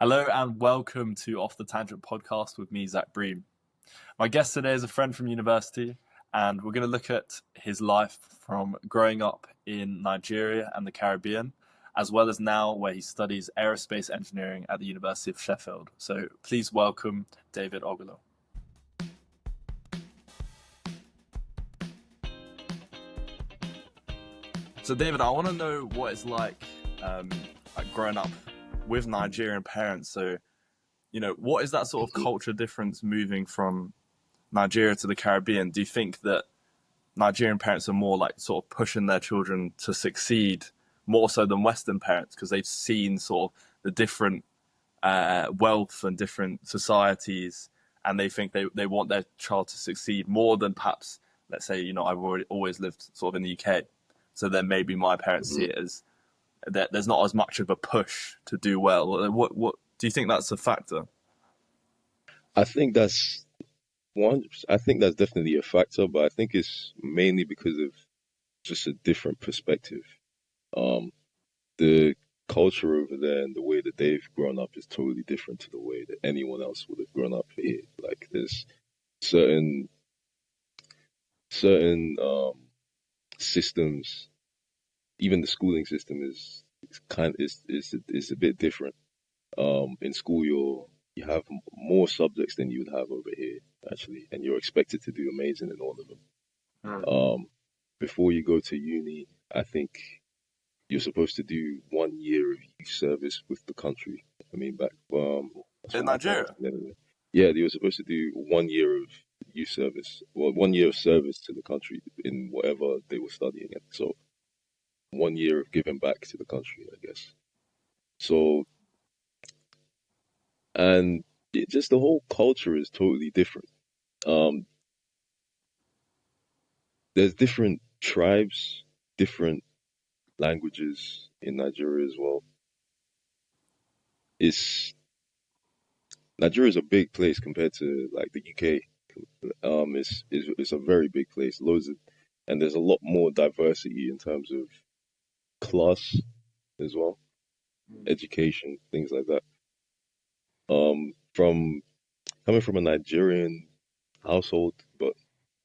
Hello and welcome to Off the Tangent podcast with me, Zach Bream. My guest today is a friend from university, and we're going to look at his life from growing up in Nigeria and the Caribbean, as well as now where he studies aerospace engineering at the University of Sheffield. So please welcome David Ogolo. So David, I want to know what it's like growing up with Nigerian parents. So, what is that sort of culture difference moving from Nigeria to the Caribbean? Do you think that Nigerian parents are more like sort of pushing their children to succeed more so than Western parents because they've seen sort of the different wealth and different societies, and they think they want their child to succeed more than perhaps, let's say, I've always lived sort of in the UK, so then maybe my parents see it as that there's not as much of a push to do well. What do you think that's a factor? I think that's I think that's definitely a factor, but I think it's mainly because of just a different perspective. The culture over there and the way that they've grown up is totally different to the way that anyone else would have grown up here. Like there's certain systems, even the schooling system is a bit different. In school, you have more subjects than you would have over here, actually, and you're expected to do amazing in all of them. Before you go to uni, I think you're supposed to do 1 year of youth service with the country. I mean, back In Nigeria? Yeah, you were supposed to do 1 year of youth service, well, 1 year of service to the country in whatever they were studying in. So 1 year of giving back to the country, I guess. So, and just the whole culture is totally different. There's different tribes, different languages in Nigeria as well. Nigeria is a big place compared to like the UK. It's a very big place. And there's a lot more diversity in terms of class as well, education, things like that. From coming from a Nigerian household, but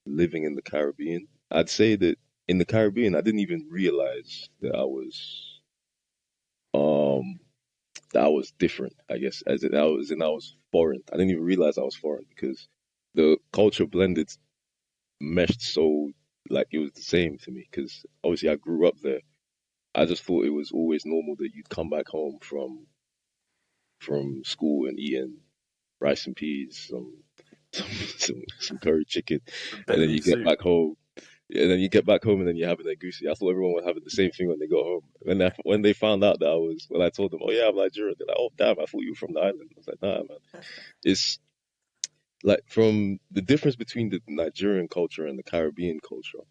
living in the Caribbean, I'd say that in the Caribbean, I didn't even realize that I was different, I guess, as in I was foreign. I didn't even realize I was foreign because the culture meshed so like it was the same to me because obviously I grew up there. I just thought it was always normal that you'd come back home from school and eating rice and peas, some curry chicken, and then you get back home. And then you get back home and then you're having a goosey. I thought everyone was having the same thing when they got home. When they found out that when I told them, oh yeah, I'm Nigerian, they're like, oh damn, I thought you were from the island. I was like, nah, man. It's like from the difference between the Nigerian culture and the Caribbean culture.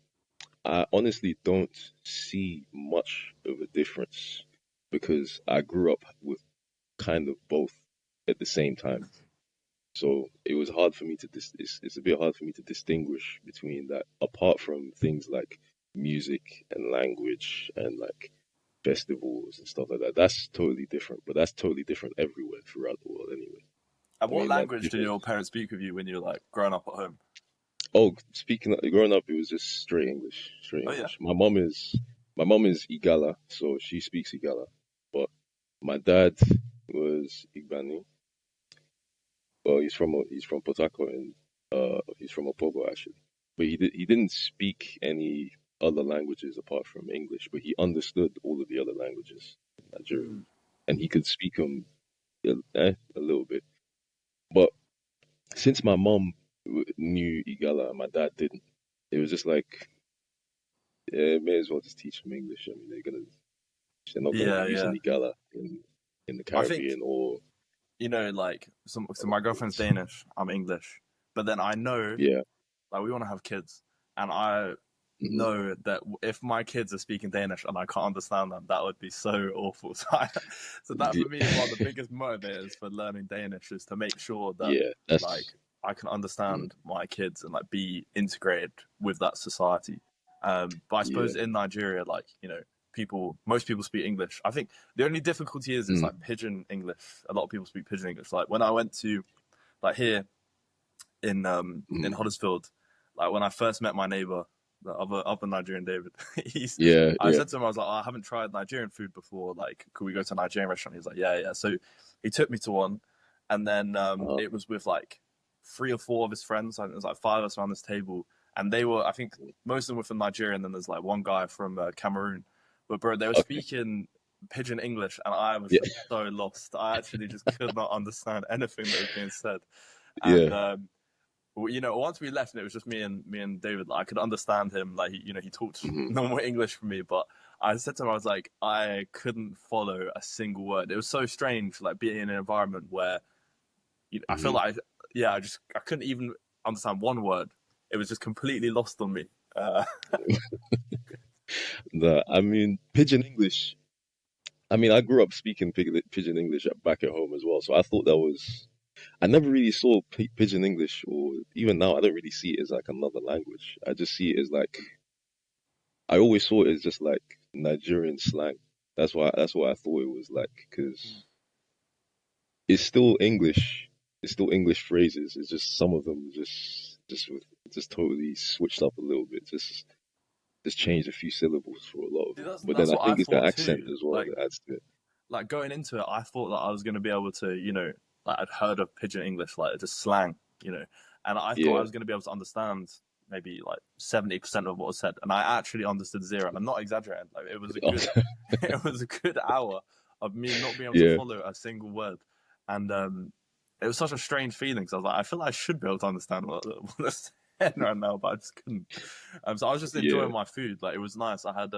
I honestly don't see much of a difference because I grew up with kind of both at the same time. So it was hard for me to it's a bit hard for me to distinguish between that, apart from things like music and language and like festivals and stuff like that. That's totally different, but that's totally different everywhere throughout the world anyway. And what language did your parents speak with you when you were like growing up at home? Oh, growing up, it was just straight English, Oh yeah. My mom is Igala, so she speaks Igala, but my dad was Igbani. Well, he's from Port Harcourt and he's from Opobo actually. But he didn't speak any other languages apart from English, but he understood all of the other languages in Nigeria, and he could speak them a little bit. But since my mom knew Igala and my dad didn't, it was just like, yeah, may as well just teach them English. I mean, they're not gonna be using Igala in the Caribbean or. Like so my girlfriend's Danish, I'm English, but then I know, like we want to have kids, and I know that if my kids are speaking Danish and I can't understand them, that would be so awful. So that for me is one of the biggest motivators for learning Danish is to make sure that like I can understand my kids and like be integrated with that society. But I suppose in Nigeria, like most people speak English. I think the only difficulty is it's Mm, like Pidgin English. A lot of people speak Pidgin English. Like when I went to like here in mm. Huddersfield, like when I first met my neighbor, the other Nigerian David, Yeah, I yeah. said to him, I was like, oh, I haven't tried Nigerian food before. Like, could we go to a Nigerian restaurant? He's like, yeah, yeah. So he took me to one, and then Uh, it was with like three or four of his friends. Like, there was like five of us around this table, and they were, I think, most of them were from Nigeria, and then there's like one guy from Cameroon. But bro, they were okay. speaking Pidgin English, and I was Yeah, just so lost. I actually just could not understand anything that was being said, and yeah. once we left and it was just me and David, like, I could understand him. Like, he talked Hmm. normal English for me, but I said to him, I was like, I couldn't follow a single word. It was so strange, like being in an environment where I feel Hmm. like, yeah, I couldn't even understand one word. It was just completely lost on me. I mean, Pidgin English. I mean, I grew up speaking Pidgin English back at home as well, so I thought that was. I never really saw Pidgin English, or even now, I don't really see it as like another language. I just see it as like I always saw it as just like Nigerian slang. That's why I thought it was like because it's still English. It's still English phrases. It's just some of them just totally switched up a little bit. Just changed a few syllables for a lot of See, them. that's But then that's I what I think it's the thought accent too. as well that adds to it. Like going into it, I thought that I was going to be able to, like I'd heard of Pidgin English, like just slang, and I thought I Yeah, was going to be able to understand maybe like 70% of what was said, and I actually understood zero. I'm not exaggerating. Like it was a good, it was a good hour of me not being able to yeah, follow a single word, and it was such a strange feeling because I was like, I feel like I should be able to understand what they're saying right now, but I just couldn't. So I was just yeah. enjoying my food. Like it was nice. I had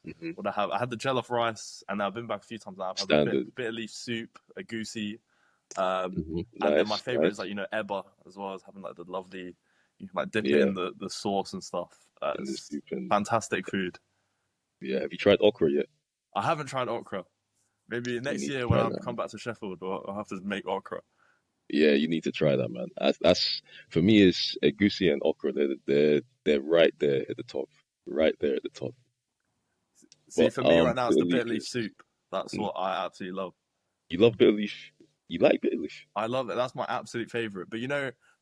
Hmm. what I have. I had the jollof rice, and I've been back a few times now. I've had the Standard. bitter leaf soup, a goosey, Hmm. and then my Nice, favorite is nice. like eba as well as having like the lovely. You can like dip it Yeah, in the sauce and stuff. in the It's soup and fantastic food. yeah. Have you tried okra yet? I haven't tried okra. Maybe You next need to year when try I that, come man. back to Sheffield, I'll have to make okra. Yeah, you need to try that, man. That's for me. It's egusi and okra. They're right there at the top, right there at the top. See, But for me right now, it's bitter the bitter leaf leaf is. soup. That's Mm. what I absolutely love. You love bitter leaf. You like bitter leaf. I love it. That's my absolute favorite. But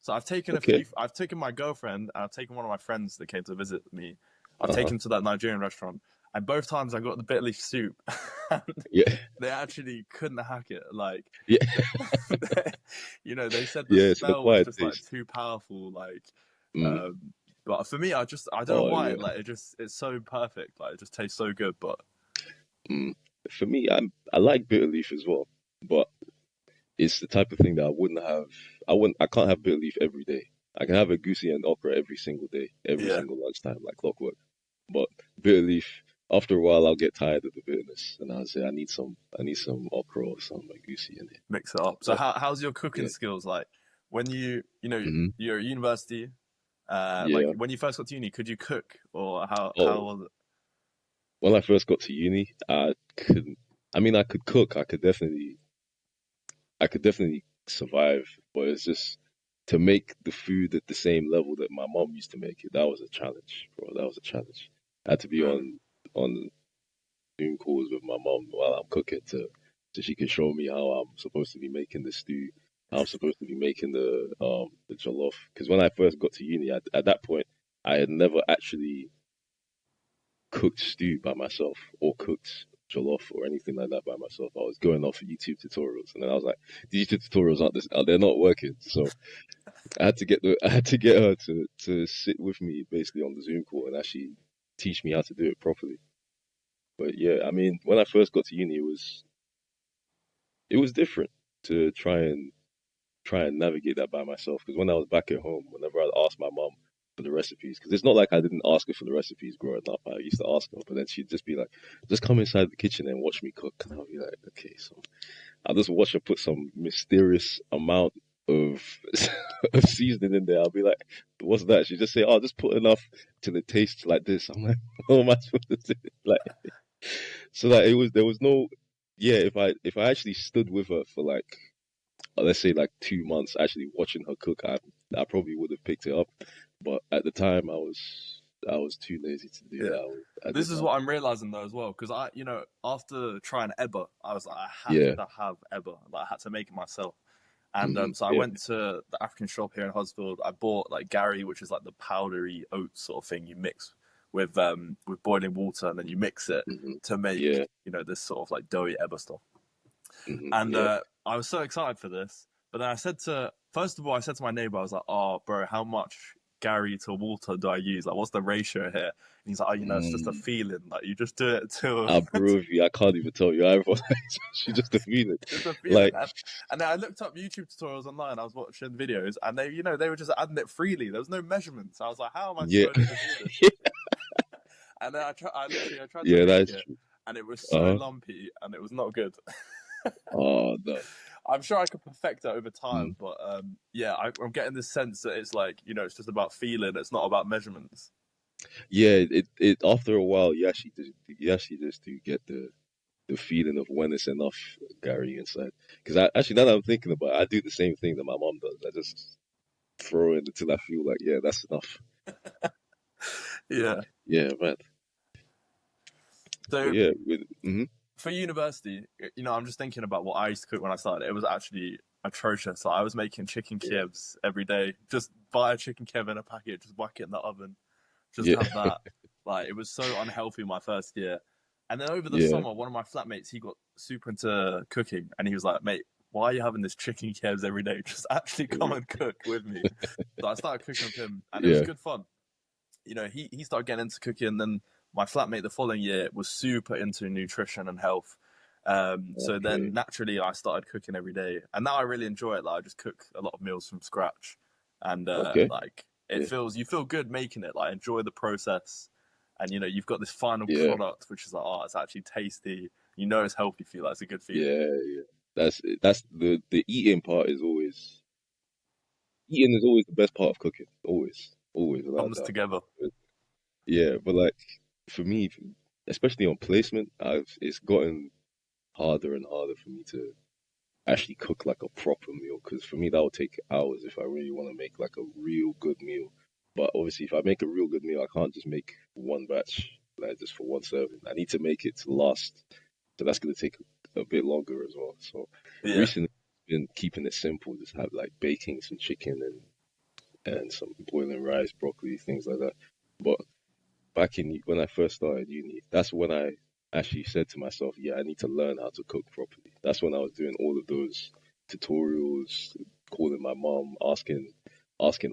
so I've taken a few. Okay. I've taken my girlfriend and I've taken one of my friends that came to visit me. I've Uh huh. taken to that Nigerian restaurant, and both times I got the bitter leaf soup. And Yeah. they actually couldn't hack it. Like, Yeah. they said the Yeah. It's an smell was acquired just like taste. too powerful. Like, Mm. but for me, I don't know Oh why. yeah. Like, it's so perfect. Like, it just tastes so good. But Mm. For me, I like bitter leaf as well, but it's the type of thing that I wouldn't have. I can't have bitter leaf every day. I can have a goosey and okra every single day, every yeah, single lunchtime, like clockwork. But bitter leaf, after a while, I'll get tired of the bitterness, and I'll say I need some okra or some goosey in it. mix it up. So But how's your cooking yeah, skills like? When hmm you're at university, like yeah. when you first got to uni, could you cook or how Oh, was it? when I first got to uni, I couldn't. I mean, I could cook. I could definitely survive, but it's just to make the food at the same level that my mom used to make it. That was a challenge, bro. That was a challenge. I had to be Mm. on Zoom calls with my mom while I'm cooking so she can show me how I'm supposed to be making the stew, how I'm supposed to be making the jollof. Because when I first got to uni, at that point, I had never actually cooked stew by myself or cooked jollof or anything like that by myself. I was going off YouTube tutorials, and then I was like, these YouTube tutorials they're not working. So I had to get her to sit with me basically on the Zoom call and actually teach me how to do it properly. But yeah, I mean, when I first got to uni, it was different to try and navigate that by myself. Because when I was back at home, whenever I'd ask my mom for the recipes, because it's not like I didn't ask her for the recipes growing up. I used to ask her, but then she'd just be like, "Just come inside the kitchen and watch me cook." And I'll be like, "Okay." So I'll just watch her put some mysterious amount of of seasoning in there. I'll be like, "What's that?" She just say, "Oh, just put enough till it tastes like this." I'm like, "What am I supposed to do?" Like, so that it was there was no, yeah. If I actually stood with her for like let's say like 2 months actually watching her cook, I probably would have picked it up. But at the time, I was too lazy to do Yeah. that. I This did is not. what I'm realizing though as well, because after trying Eba, I was like, I have Yeah. to have Eba. Like, I had to make it myself. And so I Yeah. went to the African shop here in Huddersfield. I bought like Gary, which is like the powdery oat sort of thing you mix with boiling water, and then you mix it to make Yeah. this sort of like doughy Eba stuff. And Yeah. I was so excited for this. But then first of all, I said to my neighbor, I was like, oh, bro, how much Gary to water do I use? Like, what's the ratio here? And he's like, oh, it's just a Mm. feeling. Like, you just do it to, I'll prove you. I can't even tell you. She's just a feeling. just a feeling. Like, And then I looked up YouTube tutorials online. I was watching videos, and they were just adding it freely. There was no measurements. I was like, how am I yeah. supposed to do this? And then I tried to Yeah, make that's it, true. and it was so Uh-huh. lumpy, and it was not good. Oh, no. I'm sure I could perfect it over Mm. time, but yeah, I'm getting this sense that it's like it's just about feeling. It's not about measurements. Yeah, it after a while, you actually just do get the feeling of when it's enough, Gary, inside. Because I actually, now that I'm thinking about it, I do the same thing that my mom does. I just throw it until I feel like, yeah, that's enough. Yeah. Yeah, man. But So yeah, for university, I'm just thinking about what I used to cook when I started. It was actually atrocious. Like, I was making chicken yeah, kebabs every day. Just buy a chicken kebab in a packet, just whack it in the oven, just yeah, have that. Like, it was so unhealthy my first year. And then over the yeah, summer, one of my flatmates, he got super into cooking, and he was like, "Mate, why are you having this chicken kebabs every day? Just actually come and cook with me." So I started cooking with him, and it was yeah. good fun. He started getting into cooking, and then my flatmate the following year was super into nutrition and health. So then Okay, naturally I started cooking every day, and now I really enjoy it. Like, I just cook a lot of meals from scratch, and okay, like yeah, you feel good making it. Like, enjoy the process, and you've got this final yeah, product which is like, oh, it's actually tasty. It's healthy for you. Like, it's a good feeling. yeah, yeah. That's the eating part is always eating is always the best part of cooking. Always, without Comes doubt. together. Yeah, but like for me, especially on placement, it's gotten harder and harder for me to actually cook like a proper meal because for me that would take hours if I really want to make like a real good meal. But obviously, if I make a real good meal, I can't just make one batch like just for one serving. I need to make it to last, so that's gonna take a bit longer as well. So Yeah, recently, I've been keeping it simple, just have like baking some chicken and some boiling rice, broccoli, things like that. But back in when I first started uni, that's when I actually said to myself, yeah, I need to learn how to cook properly. That's when I was doing all of those tutorials, calling my mom, asking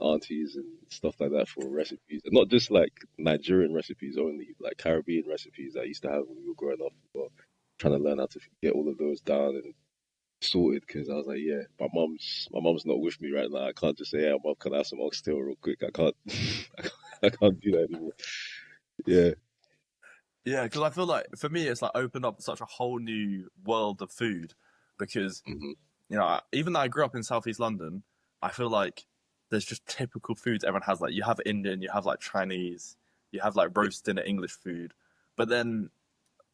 aunties and stuff like that for recipes. And not just like Nigerian recipes only, like Caribbean recipes I used to have when we were growing up. But trying to learn how to get all of those down and sorted because I was like, yeah, my mom's not with me right now. I can't just say, yeah, mom, can I have some oxtail real quick? I can't, I can't do that anymore. Yeah. yeah. Because I feel like for me, it's like opened up such a whole new world of food because hmm even though I grew up in Southeast London, I feel like there's just typical foods everyone has. Like, you have Indian, you have like Chinese, you have like Yeah. roast dinner English food. But then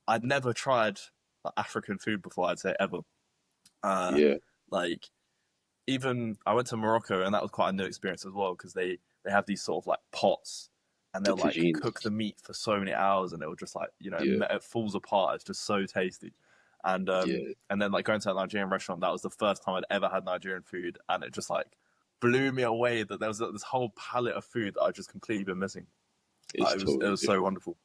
I'd never tried like, African food before, I'd say ever. Uh, Yeah. like, even I went to Morocco, and that was quite a new experience as well because they have these sort of like pots, and The they'll like cook tagines. the meat for so many hours, and it'll just like Yeah. it falls apart. It's just so tasty. And Yeah. then like going to a Nigerian restaurant, that was the first time I'd ever had Nigerian food, and it just like blew me away that there was this whole palette of food that I'd just completely been missing. It's It totally was so different. wonderful.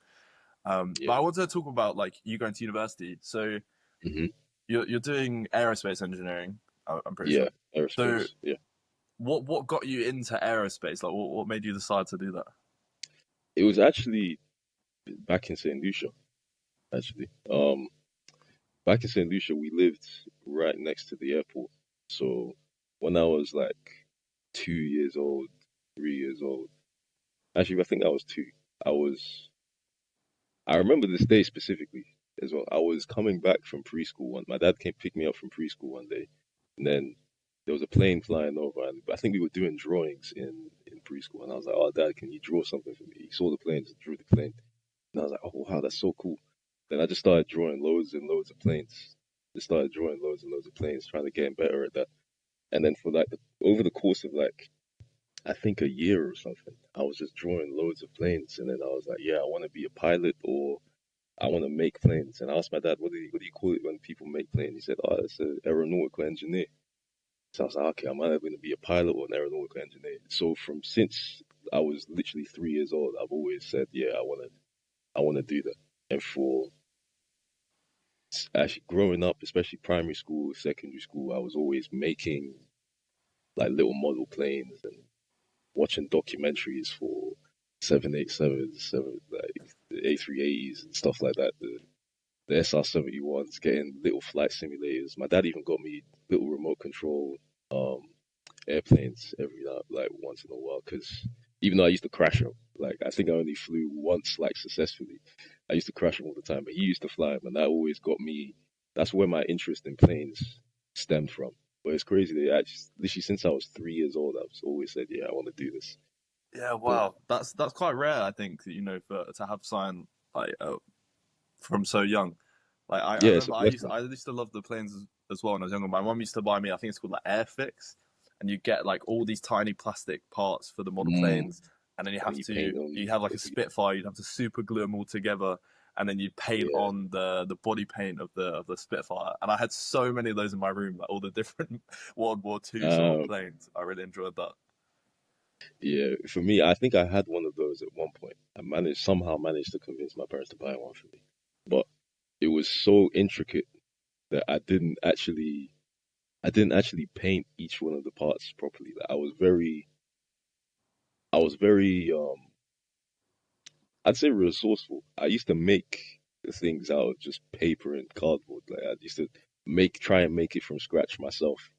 But Yeah. I wanted to talk about like you going to university. So hmm you're doing aerospace engineering, I'm pretty sure. Yeah. So Aerospace. Yeah. what got you into aerospace? Like, what made you decide to do that? It was actually back in St. Lucia, actually. Back in St. Lucia, we lived right next to the airport. So when I was like 2 years old, 3 years old, actually, I think I was two. I was I remember this day specifically as well. I was coming back from preschool one. My dad came pick me up from preschool one day, and then there was a plane flying over, and I think we were doing drawings in preschool. And I was like, "Oh, Dad, can you draw something for me?" He saw the plane, just drew the plane, and I was like, "Oh, wow, that's so cool." Then I just started drawing loads and loads of planes. Just started drawing loads and loads of planes, trying to get better at that. And then for like over the course of like I think a year or something. I was just drawing loads of planes, and then I was like, yeah, I want to be a pilot or I want to make planes. And I asked my dad, what do you call it when people make planes? He said, oh, it's an aeronautical engineer. So I was like, okay, I'm either going to be a pilot or an aeronautical engineer. So from since I was literally 3 years old, I've always said, yeah, I want to do that. And for actually growing up, especially primary school, secondary school, I was always making like little model planes and watching documentaries for 787s, like the A380s and stuff like that. The SR-71s, getting little flight simulators. My dad even got me little remote control um, airplanes every now, like once in a while, because even though I used to crash them, like I think I only flew once, like successfully. I used to crash them all the time, but he used to fly them, and that always got me. That's where my interest in planes stemmed from. But it's crazy. They actually, literally, since I was 3 years old, I've always said, "Yeah, I want to do this." Yeah, But wow. That's quite rare, I think, you know, for to have sign like from so young. Like I yeah, it's a remember blessing. I used to love the planes as well when I was younger. My mom used to buy me, I think it's called like Airfix, and you get like all these tiny plastic parts for the model Mm. planes, and then And then you paint you them, have like a put together. Spitfire, you'd have to super glue them all together, and then you'd paint Yeah. on the body paint of the Spitfire. And I had so many of those in my room, like all the different World War II sort of Um, planes. I really enjoyed that. yeah. For me, I think I had one of those at one point. Somehow managed to convince my parents to buy one for me, but it was so intricate that I didn't actually paint each one of the parts properly. Like, I was very, I'd say resourceful. I used to make the things out of just paper and cardboard. Like I used to try and make it from scratch myself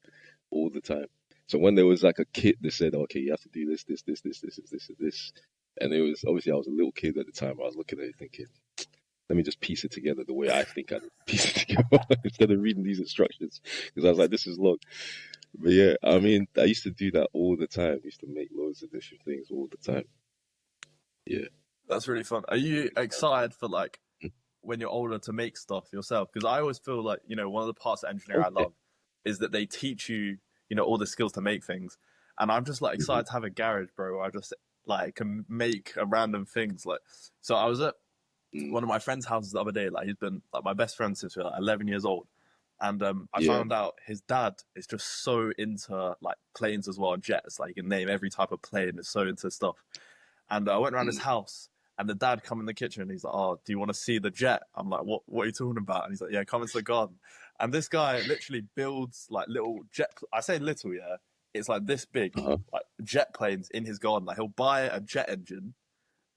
all the time. So when there was like a kit that said, okay, you have to do this, and it was obviously I was a little kid at the time. I was looking at it thinking, let me just piece it together the way I think I piece it together instead of reading these instructions because I was like, this is long. But yeah, I mean, I used to do that all the time. I used to make loads of different things all the time. Yeah. That's really fun. Are you excited for like when you're older to make stuff yourself? Because I always feel like, you know, one of the parts of engineering I Okay. love is that they teach you, you know, all the skills to make things. And I'm just like Hmm. excited to have a garage, bro, where I just like can make a random things. Like, so I was at Mm. one of my friend's houses the other day. Like, he's been like my best friend since we were like 11 years old. And I Yeah. found out his dad is just so into like planes as well and jets. Like, he can name every type of plane. Is so into stuff. And I went around his Mm. house, and the dad come in the kitchen. And he's like, "Oh, do you want to see the jet?" I'm like, What are you talking about?" And he's like, "Yeah, come into the garden." And this guy literally builds like little jet. I say little, yeah. It's like this big, Uh-huh. like jet planes in his garden. Like he'll buy a jet engine,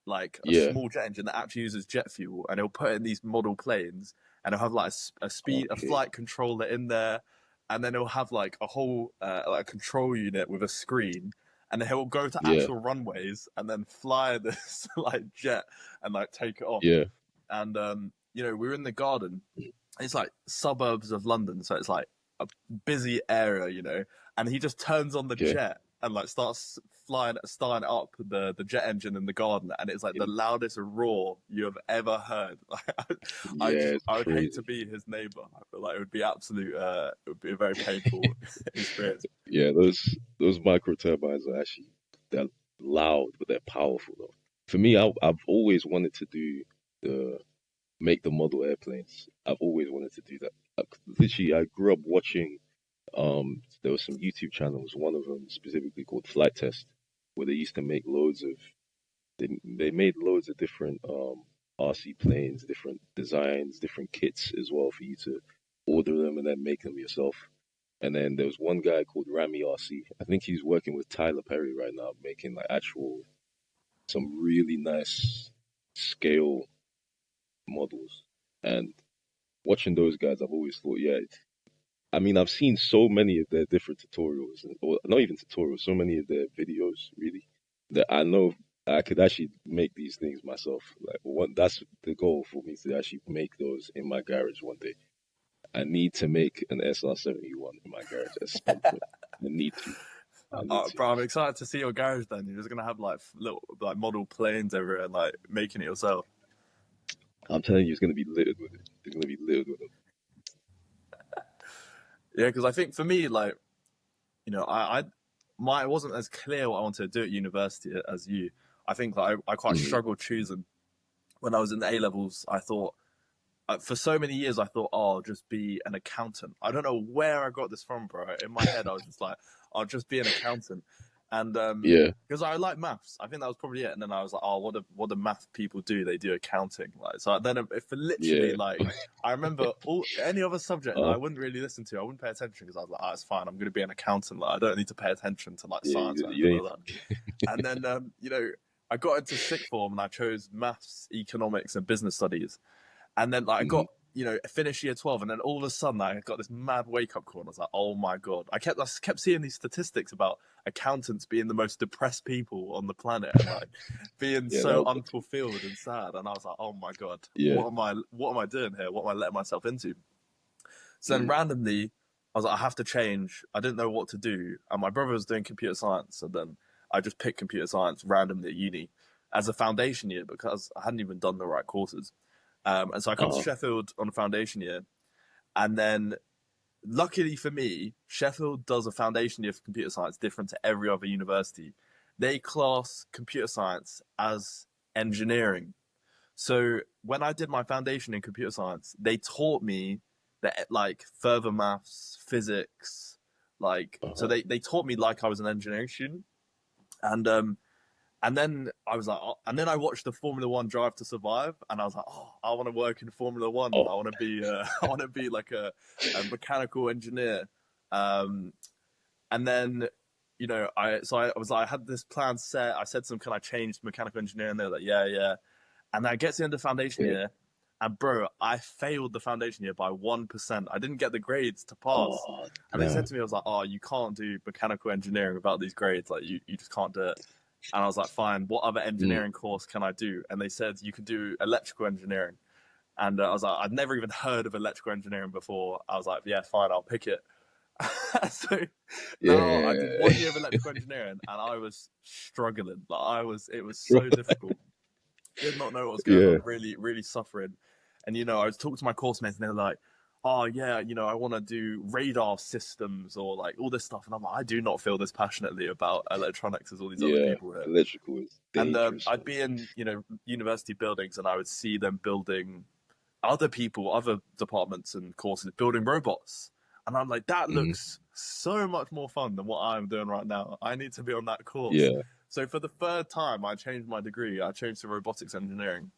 like a Yeah. small jet engine that actually uses jet fuel, and he'll put it in these model planes, and he'll have like a Okay. flight controller in there, and then he'll have like a whole like a control unit with a screen, and then he'll go to Yeah. actual runways and then fly this like jet and like take it off. Yeah. And you know, we were in the garden. It's like suburbs of London, so it's like a busy area, you know. And he just turns on the Okay. jet and like starting up the jet engine in the garden, and it's like the And loudest roar you have ever heard. yeah, it's I would hate to crazy. be his neighbor. I feel like it would be absolute. It would be a very painful experience. Yeah, those micro turbines are actually they're loud, but they're powerful though. For me, I've always wanted to do the make the model airplanes. I've always wanted to do that. Literally, I grew up watching. There was some YouTube channels. One of them specifically called Flight Test, where they used to make loads of. They made loads of different RC planes, different designs, different kits as well for you to order them and then make them yourself. And then there was one guy called Rami RC. I think he's working with Tyler Perry right now, making like actual some really nice scale models. And watching those guys, I've always thought, yeah, I mean, I've seen so many of their different tutorials, or not even tutorials, so many of their videos, really, that I know I could actually make these things myself. Like, that's the goal for me to actually make those in my garage one day. I need to make an SR-71 in my garage at some point. I need to. I need to. Bro, I'm excited to see your garage. Then you're just gonna have like little like model planes everywhere, and, like making it yourself. I'm telling you, it's gonna be littered with it. It's gonna be littered with them. Yeah, because I think for me, like you know, it wasn't as clear what I wanted to do at university as you. I think like I quite Mm, struggled choosing. When I was in the A levels, I thought for so many years I thought, oh, I'll just be an accountant. I don't know where I got this from, bro. In my head, I was just like, I'll just be an accountant, and yeah, because I like maths, I think that was probably it. And then I was like, oh, what do math people do? They do accounting. Like so, then if literally yeah. like I remember any other subject that Uh, I wouldn't really listen to, I wouldn't pay attention because I was like, oh, it's fine. I'm going to be an accountant. Like I don't need to pay attention to like yeah, science or you anything ain't. like that. And then I got into sixth form and I chose maths, economics, and business studies. And then like I got Mhm. finished year 12, and then all of a sudden I got this mad wake up call. And I was like, oh my god! I kept seeing these statistics about accountants being the most depressed people on the planet and like being Yeah, that so was good too. unfulfilled and sad. And I was like, oh my god, Yeah. what am I doing here? What am I letting myself into? So then Mm. randomly, I was like, I have to change. I didn't know what to do, and my brother was doing computer science, and then I just picked computer science randomly at uni as a foundation year because I hadn't even done the right courses. And so I come to Uh, Sheffield on a foundation year, and then luckily for me, Sheffield does a foundation year for computer science different to every other university. They class computer science as engineering. So when I did my foundation in computer science, they taught me that like further maths, physics, like so uh, they taught me like I was an engineering student. And and then I was like, oh, and then I watched the Formula One Drive to Survive, and I was like, oh, I want to work in Formula One. oh, I want to be, I want to be like a mechanical engineer. Um, and then, I was like, I had this plan set. I said to them, can I change to mechanical engineering? And they were like, yeah, yeah. And I get to the end of foundation yeah. year, and bro, I failed the foundation year by 1%. I didn't get the grades to pass. Oh, And they said damn. to me, I was like, oh, you can't do mechanical engineering without these grades. Like, you just can't do it. And I was like, fine, what other Mm. engineering course can I do? And they said, you could do electrical engineering. And I was like, I'd never even heard of electrical engineering before. I was like, yeah, fine, I'll pick it. So now I did Yeah. 1 year of electrical engineering and I was struggling. It was so difficult. Did not know what was going Yeah. on. Really, really suffering. And I was talking to my course mates, and they were like, "Oh yeah, I want to do radar systems or like all this stuff." And I'm like, I do not feel this passionately about electronics as all these other Yeah. people here. Electrical is And dangerous, I'd man. be in university buildings, and I would see them building other people, other departments and courses building robots. And I'm like, that Hmm. looks so much more fun than what I'm doing right now. I need to be on that course. Yeah. So for the third time, I changed my degree. I changed to robotics engineering,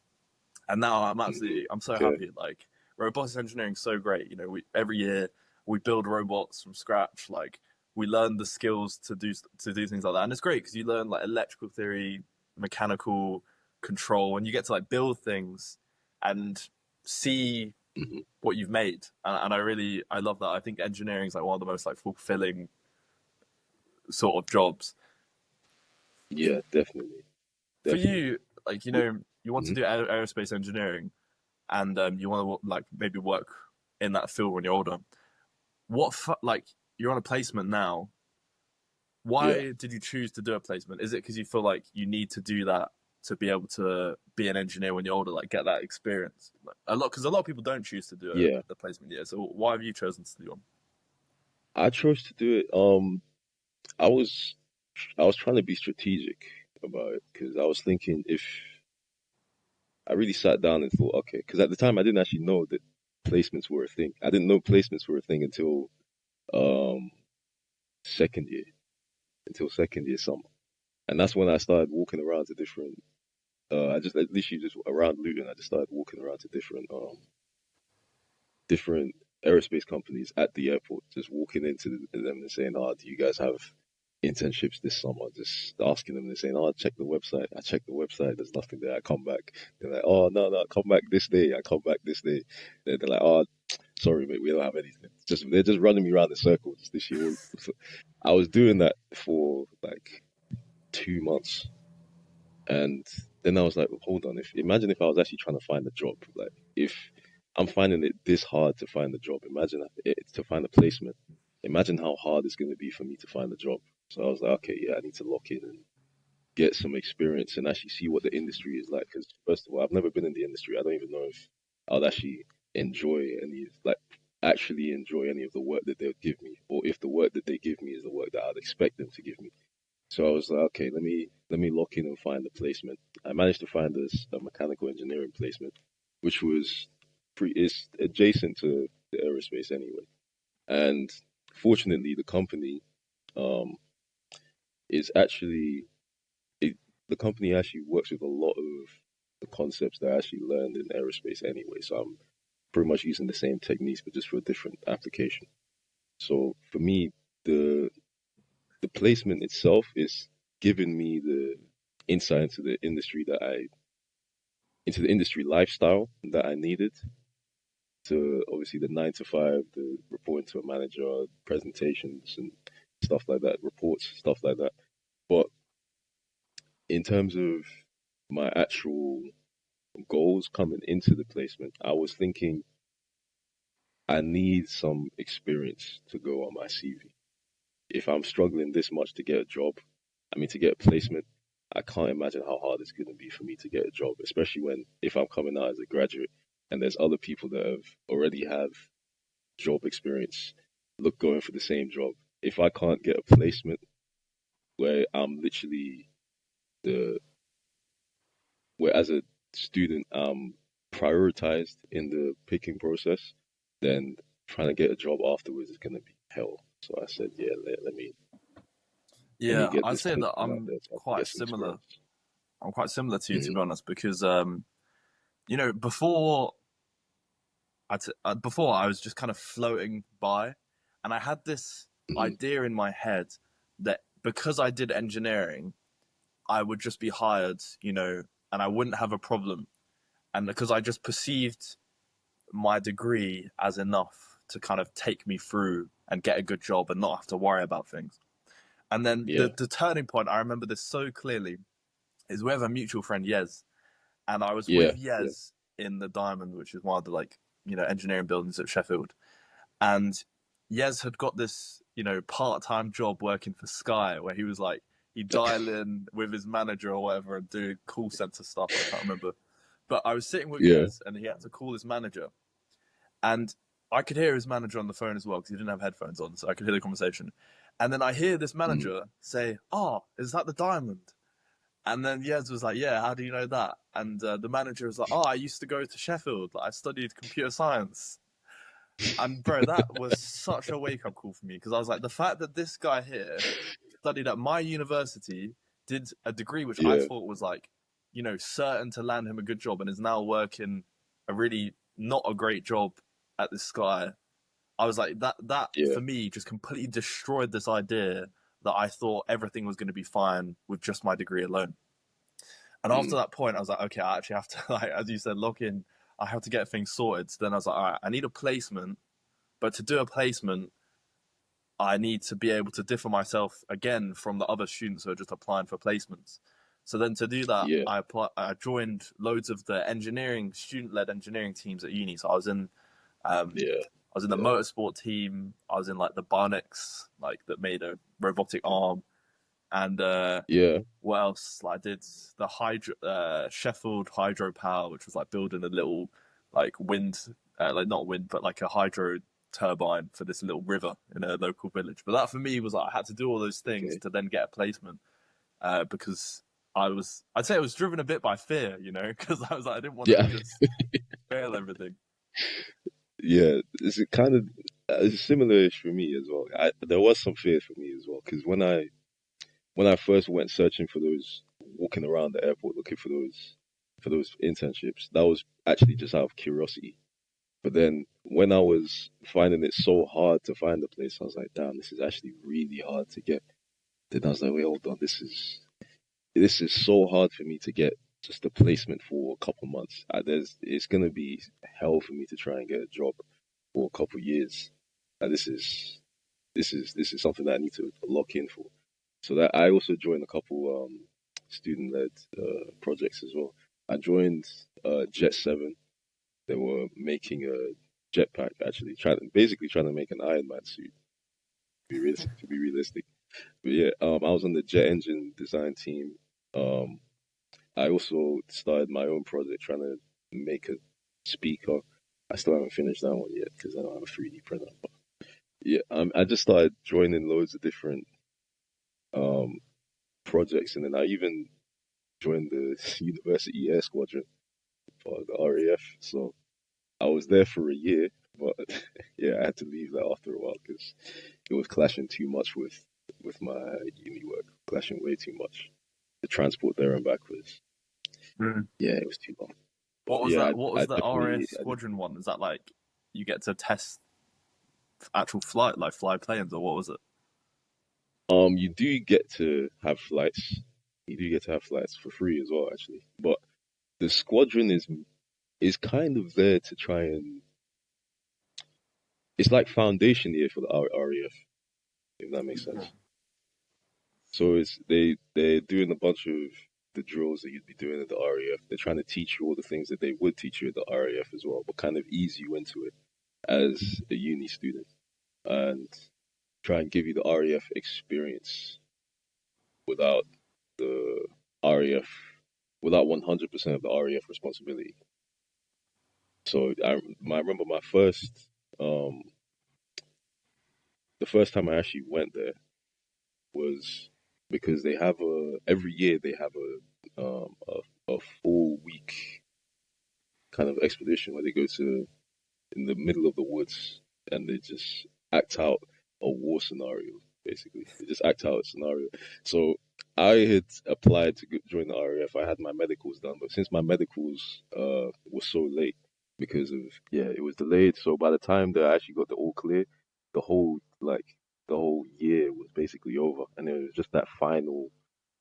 and now Hmm. I'm so Okay. happy. Like robotics engineering is so great. We every year we build robots from scratch. Like we learn the skills to do things like that, and it's great because you learn like electrical theory, mechanical control, and you get to like build things and see Hmm. what you've made. And I love that. I think engineering is like one of the most like fulfilling sort of jobs Yeah, definitely. for Definitely. you. Like you want to Hmm. do aerospace engineering and you want to like maybe work in that field when you're older. Like you're on a placement now? Yeah. Why did you choose to do a placement? Is it because you feel like you need to do that to be able to be an engineer when you're older, like get that experience? Like, because a lot of people don't choose to do Yeah. the placement year. So why have you chosen to do one? I chose to do it. I was I was trying to be strategic about it because I was thinking if I really sat down and thought, okay, because at the time I didn't actually know that placements were a thing. I didn't know placements were a thing um second year, second year summer, and that's when I started walking around to different. I literally just around Luton. I just started walking around to different aerospace companies at the airport, just walking into them and saying, "Oh, do you guys have internships this summer?" Just asking them and saying, "Oh, check the website." I check the website. There's nothing there. I come back. They're like, "Oh, no, no, come back this day." I come back this day. They're like, "Oh, sorry, mate, we don't have anything." They're just running me around in circles this year. I was doing that for like 2 months, and then I was like, hold on. If Imagine if I was actually trying to find a job. Like, if I'm finding it this hard to find a job, imagine to find a placement. Imagine how hard it's going to be for me to find a job. So I was like, okay, yeah, I need to lock in and get some experience and actually see what the industry is like. Because first of all, I've never been in the industry. I don't even know if I'd actually enjoy like actually enjoy any of the work that they'll give me, or if the work that they give me is the work that I'd expect them to give me. So I was like, okay, let me lock in and find a placement. I managed to find this a mechanical engineering placement, which was is adjacent to the aerospace anyway. And fortunately, the company um, is actually it, the company actually works with a lot of the concepts that I actually learned in aerospace anyway. So I'm pretty much using the same techniques, but just for a different application. So for me, the the placement itself is giving me the insight into the industry lifestyle that I needed to obviously the 9 to 5, the reporting to a manager, presentations and stuff like that, reports, stuff like that. But in terms of my actual goals coming into the placement, I was thinking I need some experience to go on my CV. If I'm struggling this much to get a job, I mean, to get a placement, I can't imagine how hard it's going to be for me to get a job, especially when if I'm coming out as a graduate and there's other people that have already have job experience, look going for the same job. If I can't get a placement where I'm literally the where as a student I'm prioritized in the picking process, then trying to get a job afterwards is going to be hell. So I said, yeah, let me Yeah, get I'd this say that placement out there so I can quite get some similar. experience. I'm quite similar to you, to Hmm. be honest, because before before I was just kind of floating by, and I had this Hmm. idea in my head that because I did engineering, I would just be hired, and I wouldn't have a problem, and because I just perceived my degree as enough to kind of take me through and get a good job and not have to worry about things. And then Yeah, the turning point, I remember this so clearly, is we have a mutual friend, Yez, and I was yeah, with yeah. Yez in the Diamond, which is one of the engineering buildings at Sheffield, and Yez had got this part-time job working for Sky, where he was like he'd dial in with his manager or whatever and do call center stuff. I can't remember, but I was sitting with Yeah. Yez, and he had to call his manager, and I could hear his manager on the phone as well because he didn't have headphones on, so I could hear the conversation. And then I hear this Mm. manager say, "Oh, is that the Diamond?" And then Yez was like, "Yeah, how do you know that?" And the manager was like, "Oh, I used to go to Sheffield. Like, I studied computer science." And bro, that was such a wake up call for me because I was like, the fact that this guy here studied at my university, did a degree which I Yeah, thought was like, certain to land him a good job, and is now working a really not a great job at this Sky. I was like, that yeah. for me just completely destroyed this idea that I thought everything was going to be fine with just my degree alone. And after Mm. that point, I was like, okay, I actually have to, like, as you said, lock in. I have to get things sorted. So then I was like, all right, I need a placement, but to do a placement, I need to be able to differ myself again from the other students who are just applying for placements. So then to do that, Yeah, I joined loads of the engineering, student-led engineering teams at uni. So um, yeah, I was in the yeah, motorsport team. I was in like the Barnex, like that made a robotic arm, and yeah, what else? Like I did the Sheffield hydropower, which was like building a little like wind, like not wind, but like a hydro turbine for this little river in a local village. But that for me was like I had to do all those things okay. to then get a placement because I'd say I was driven a bit by fear, because I was like I didn't want to Yeah, just fail everything. yeah. It's kind of it's similar-ish for me as well. There was some fear for me as well because when I first went searching for those, walking around the airport looking for those internships, that was actually just out of curiosity. But then when I was finding it so hard to find a place, I was like, damn, this is actually really hard to get. Then I was like, wait, hold on, this is so hard for me to get just a placement for a couple months. It's gonna be hell for me to try and get a job for a couple years. This is something that I need to lock in for. So that I also joined a couple student-led projects as well. I joined Jet 7. They were making a jetpack, actually, basically trying to make an Iron Man suit. To be realistic, but yeah, I was on the jet engine design team. Um, I also started my own project trying to make a speaker. I still haven't finished that one yet because I don't have a 3D printer. But yeah, I just started joining loads of different. um, projects, and then I even joined the University Air Squadron for the RAF. So I was there for a year, but yeah, I had to leave that after a while because it was clashing too much with my uni work, clashing way too much. The transport there and back was, Mm. yeah, it was too long. But What was yeah, that? What I was the definitely, RAF Squadron one? Is that like you get to test actual flight, like fly planes, or what was it? you do get to have flights. You do get to have flights for free as well, actually. But the squadron is kind of there to try and it's like foundation year for the RAF, if that makes sense. So it's they're doing a bunch of the drills that you'd be doing at the RAF. They're trying to teach you all the things that they would teach you at the RAF as well, but kind of ease you into it as a uni student and try and give you the RAF experience without the RAF, without 100% of the RAF responsibility. So I remember um, the first time I actually went there was because they have every year they have a full week kind of expedition where they go to in the middle of the woods and they just act out a war scenario. Basically, they just act out a scenario. So I had applied to join the RAF. I had my medicals done, but since my medicals was so late because of it was delayed. So by the time that I actually got the all clear, the whole like the whole year was basically over, and it was just that final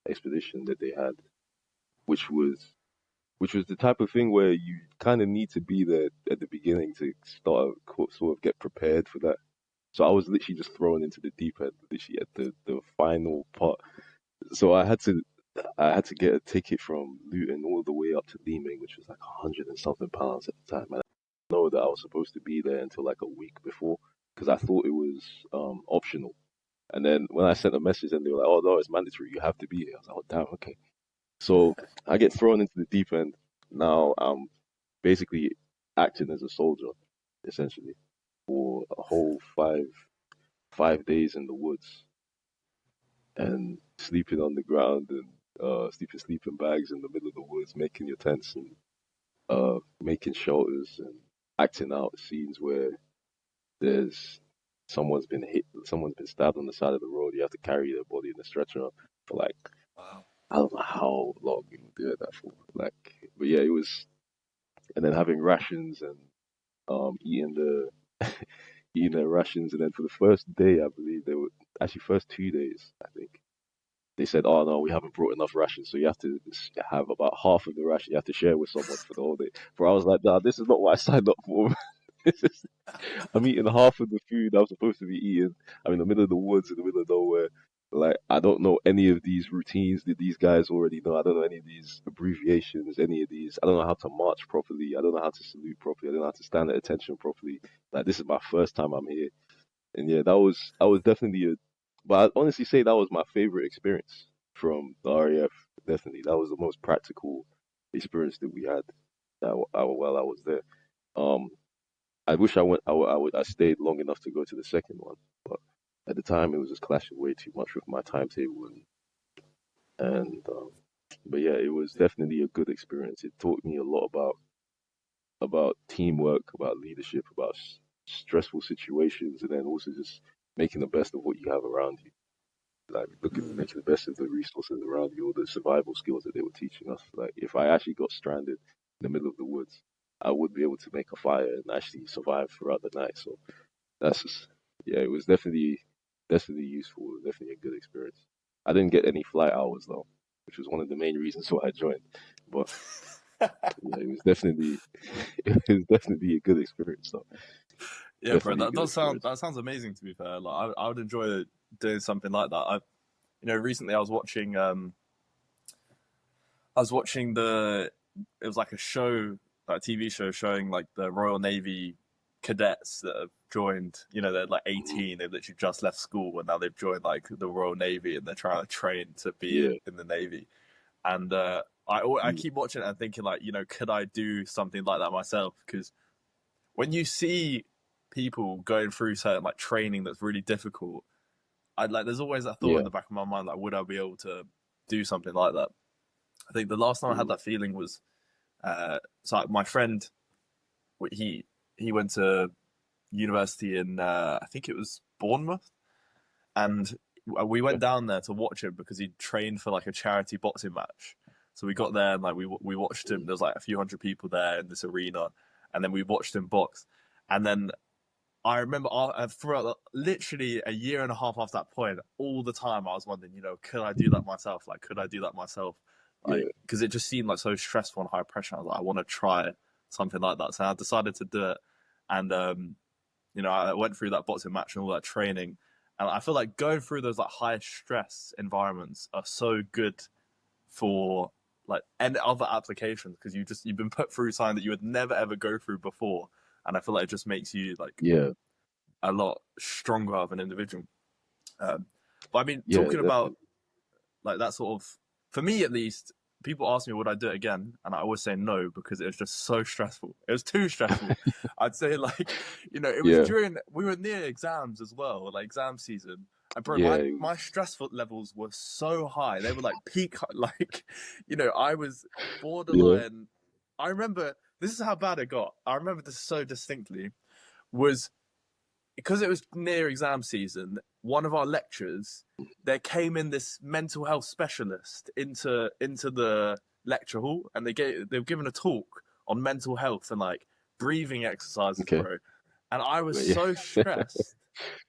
expedition that they had, which was the type of thing where you kind of need to be there at the beginning to start sort of get prepared for that. So I was literally just thrown into the deep end, literally at the final part. So I had to get a ticket from Luton all the way up to Leeming, which was like 100 and something pounds at the time. And I know that I was supposed to be there until like a week before because I thought it was optional. And then when I sent a message and they were like, "Oh no, it's mandatory. You have to be here." I was like, "Oh damn, okay." So I get thrown into the deep end. Now I'm basically acting as a soldier, essentially, for a whole five days in the woods and sleeping on the ground and sleeping sleeping bags in the middle of the woods, making your tents and making shelters and acting out scenes where there's someone's been hit, someone's been stabbed on the side of the road. You have to carry their body in a stretcher for like Wow. I don't know how long you would do that for. Like, but yeah, it was, and then having rations and eating the eating their rations, and then for the first day, I believe they were actually first 2 days, I think they said, "Oh no, we haven't brought enough rations, so you have to have about half of the ration. You have to share with someone for the whole day." Bro, I was like, "Nah, this is not what I signed up for." This is- I'm eating half of the food I'm supposed to be eating. I'm in the middle of the woods, in the middle of nowhere. Like, I don't know any of these routines that these guys already know. I don't know any of these abbreviations, any of these. I don't know how to march properly. I don't know how to salute properly. I don't know how to stand at attention properly. Like, this is my first time I'm here. And yeah, that was definitely but I honestly say that was my favorite experience from the RAF. Definitely, that was the most practical experience that we had while I was there. Um, I wish I went. I stayed long enough to go to the second one, but at the time it was just clashing way too much with my timetable and but yeah, it was definitely a good experience. It taught me a lot about teamwork, about leadership, about stressful situations, and then also just making the best of what you have around you. Like Mm. making the best of the resources around you, all the survival skills that they were teaching us. Like if I actually got stranded in the middle of the woods, I would be able to make a fire and actually survive throughout the night. So that's just, yeah, it was definitely useful, definitely a good experience. I didn't get any flight hours though, which was one of the main reasons why I joined. But yeah, it was definitely it was definitely a good experience though. Yeah, bro, Definitely a that good does sound experience. that sounds amazing. To be fair, like I would enjoy doing something like that. Recently I was watching it was like a show, like a TV show showing like the Royal Navy cadets that have joined. They're like Mhm. 18, they've literally just left school, and now they've joined like the Royal Navy, and they're trying to train to be Yeah. in the Navy. And I Mm. keep watching it and thinking like, could I do something like that myself? Because when you see people going through certain like training that's really difficult, there's always that thought in Yeah. the back of my mind, like, would I be able to do something like that? I think the last time I had Mm. that feeling was, so like, my friend, he he went to university in I think it was Bournemouth, and we went Okay. down there to watch him because he trained for like a charity boxing match. So we got there and like we watched him. Mm. There was like a few hundred people there in this arena, and then we watched him box. And then I remember throughout literally a year and a half after that point, all the time I was wondering, could I do that myself? Like, could I do that myself? Like, Yeah. because it just seemed like so stressful and high pressure. I was like, I want to try something like that. So I decided to do it, and I went through that boxing match and all that training, and I feel like going through those like high stress environments are so good for like any other applications because you've been put through something that you would never ever go through before, and I feel like it just makes you like Yeah. a lot stronger of an individual. Um, but I mean, Yeah. talking about Definitely. like that sort of, for me at least, people ask me would I do it again, and I always say no because it was just so stressful. It was too stressful. I'd say like, it was Yeah. during we were near exams as well, like exam season. And bro, Yeah. my stress levels were so high. They were like peak, like, I was Yeah. borderline. I remember this is how bad it got. I remember this so distinctly. Was because it was near exam season, one of our lecturers, there came in this mental health specialist into the lecture hall, and they were given a talk on mental health and like breathing exercises, Okay. bro. And I was But yeah. so stressed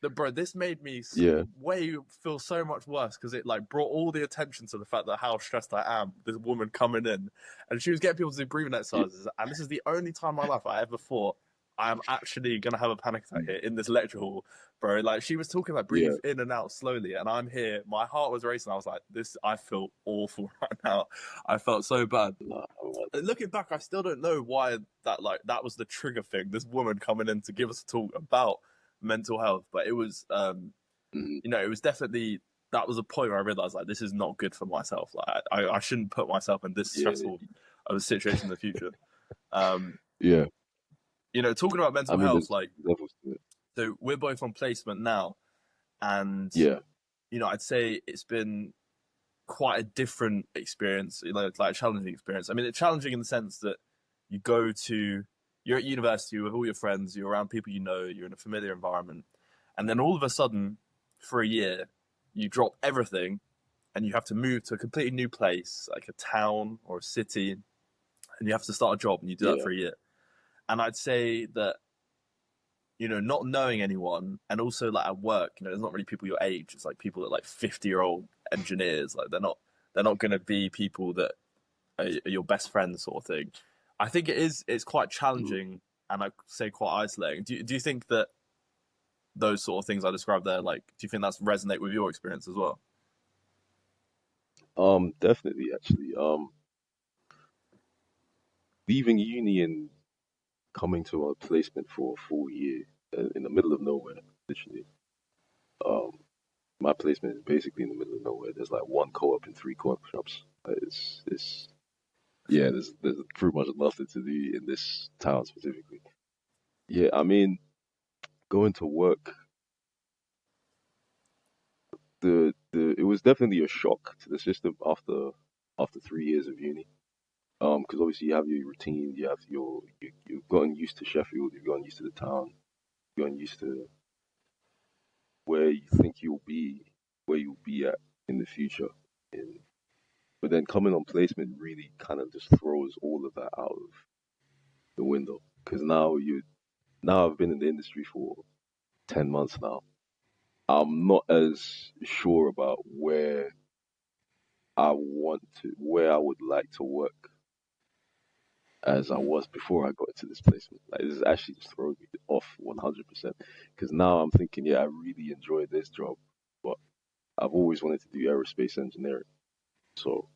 that, bro, this made me Yeah. way feel so much worse because it like brought all the attention to the fact that how stressed I am. This woman coming in, and she was getting people to do breathing Yeah. exercises, and this is the only time in my life I ever thought I am actually gonna have a panic attack here in this lecture hall, bro. Like she was talking like breathe Yeah. in and out slowly, and I'm here. My heart was racing. I was like, this. I feel awful right now. I felt so bad. Nah, man. And looking back, I still don't know why that was the trigger thing. This woman coming in to give us a talk about mental health, but it was Mhm. it was definitely that was a point where I realized like this is not good for myself. Like I shouldn't put myself in this Yeah. stressful of a situation in the future. Um, Yeah. talking about I mental mean, health, there's like levels to it. so we're both on placement now, and Yeah. I'd say it's been quite a different experience, like a challenging experience. I mean, it's challenging in the sense that you go to you're at university with all your friends, you're around people you're in a familiar environment, and then all of a sudden, for a year, you drop everything and you have to move to a completely new place, like a town or a city, and you have to start a job, and you do that Yeah. for a year. And I'd say that not knowing anyone, and also like at work, there's not really people your age. It's like people that like 50-year-old engineers. Like they're not going to be people that are your best friends, sort of thing. I think it's quite Mm. challenging, and I say quite isolating. Do you think that those sort of things I described there, like, do you think that's resonate with your experience as well? Definitely, actually. Leaving uni and coming to a placement for a full year in the middle of nowhere, literally. Um, my placement is basically in the middle of nowhere. There's like one co-op and three co-op shops. It's yeah. There's pretty much nothing to do in this town specifically. Yeah, I mean, going to work, the it was definitely a shock to the system after 3 years of uni. Because obviously you have your routine, you have you've gotten used to Sheffield, you've gotten used to the town, you've gotten used to where you think where you'll be at in the future. And, but then coming on placement really kind of just throws all of that out of the window. Because now I've been in the industry for 10 months now. I'm not as sure about where I would like to work as I Mm. was before I got into this placement. Like this actually just throws me off 100%. Because now I'm thinking, yeah, I really enjoy this job, but I've always wanted to do aerospace engineering. So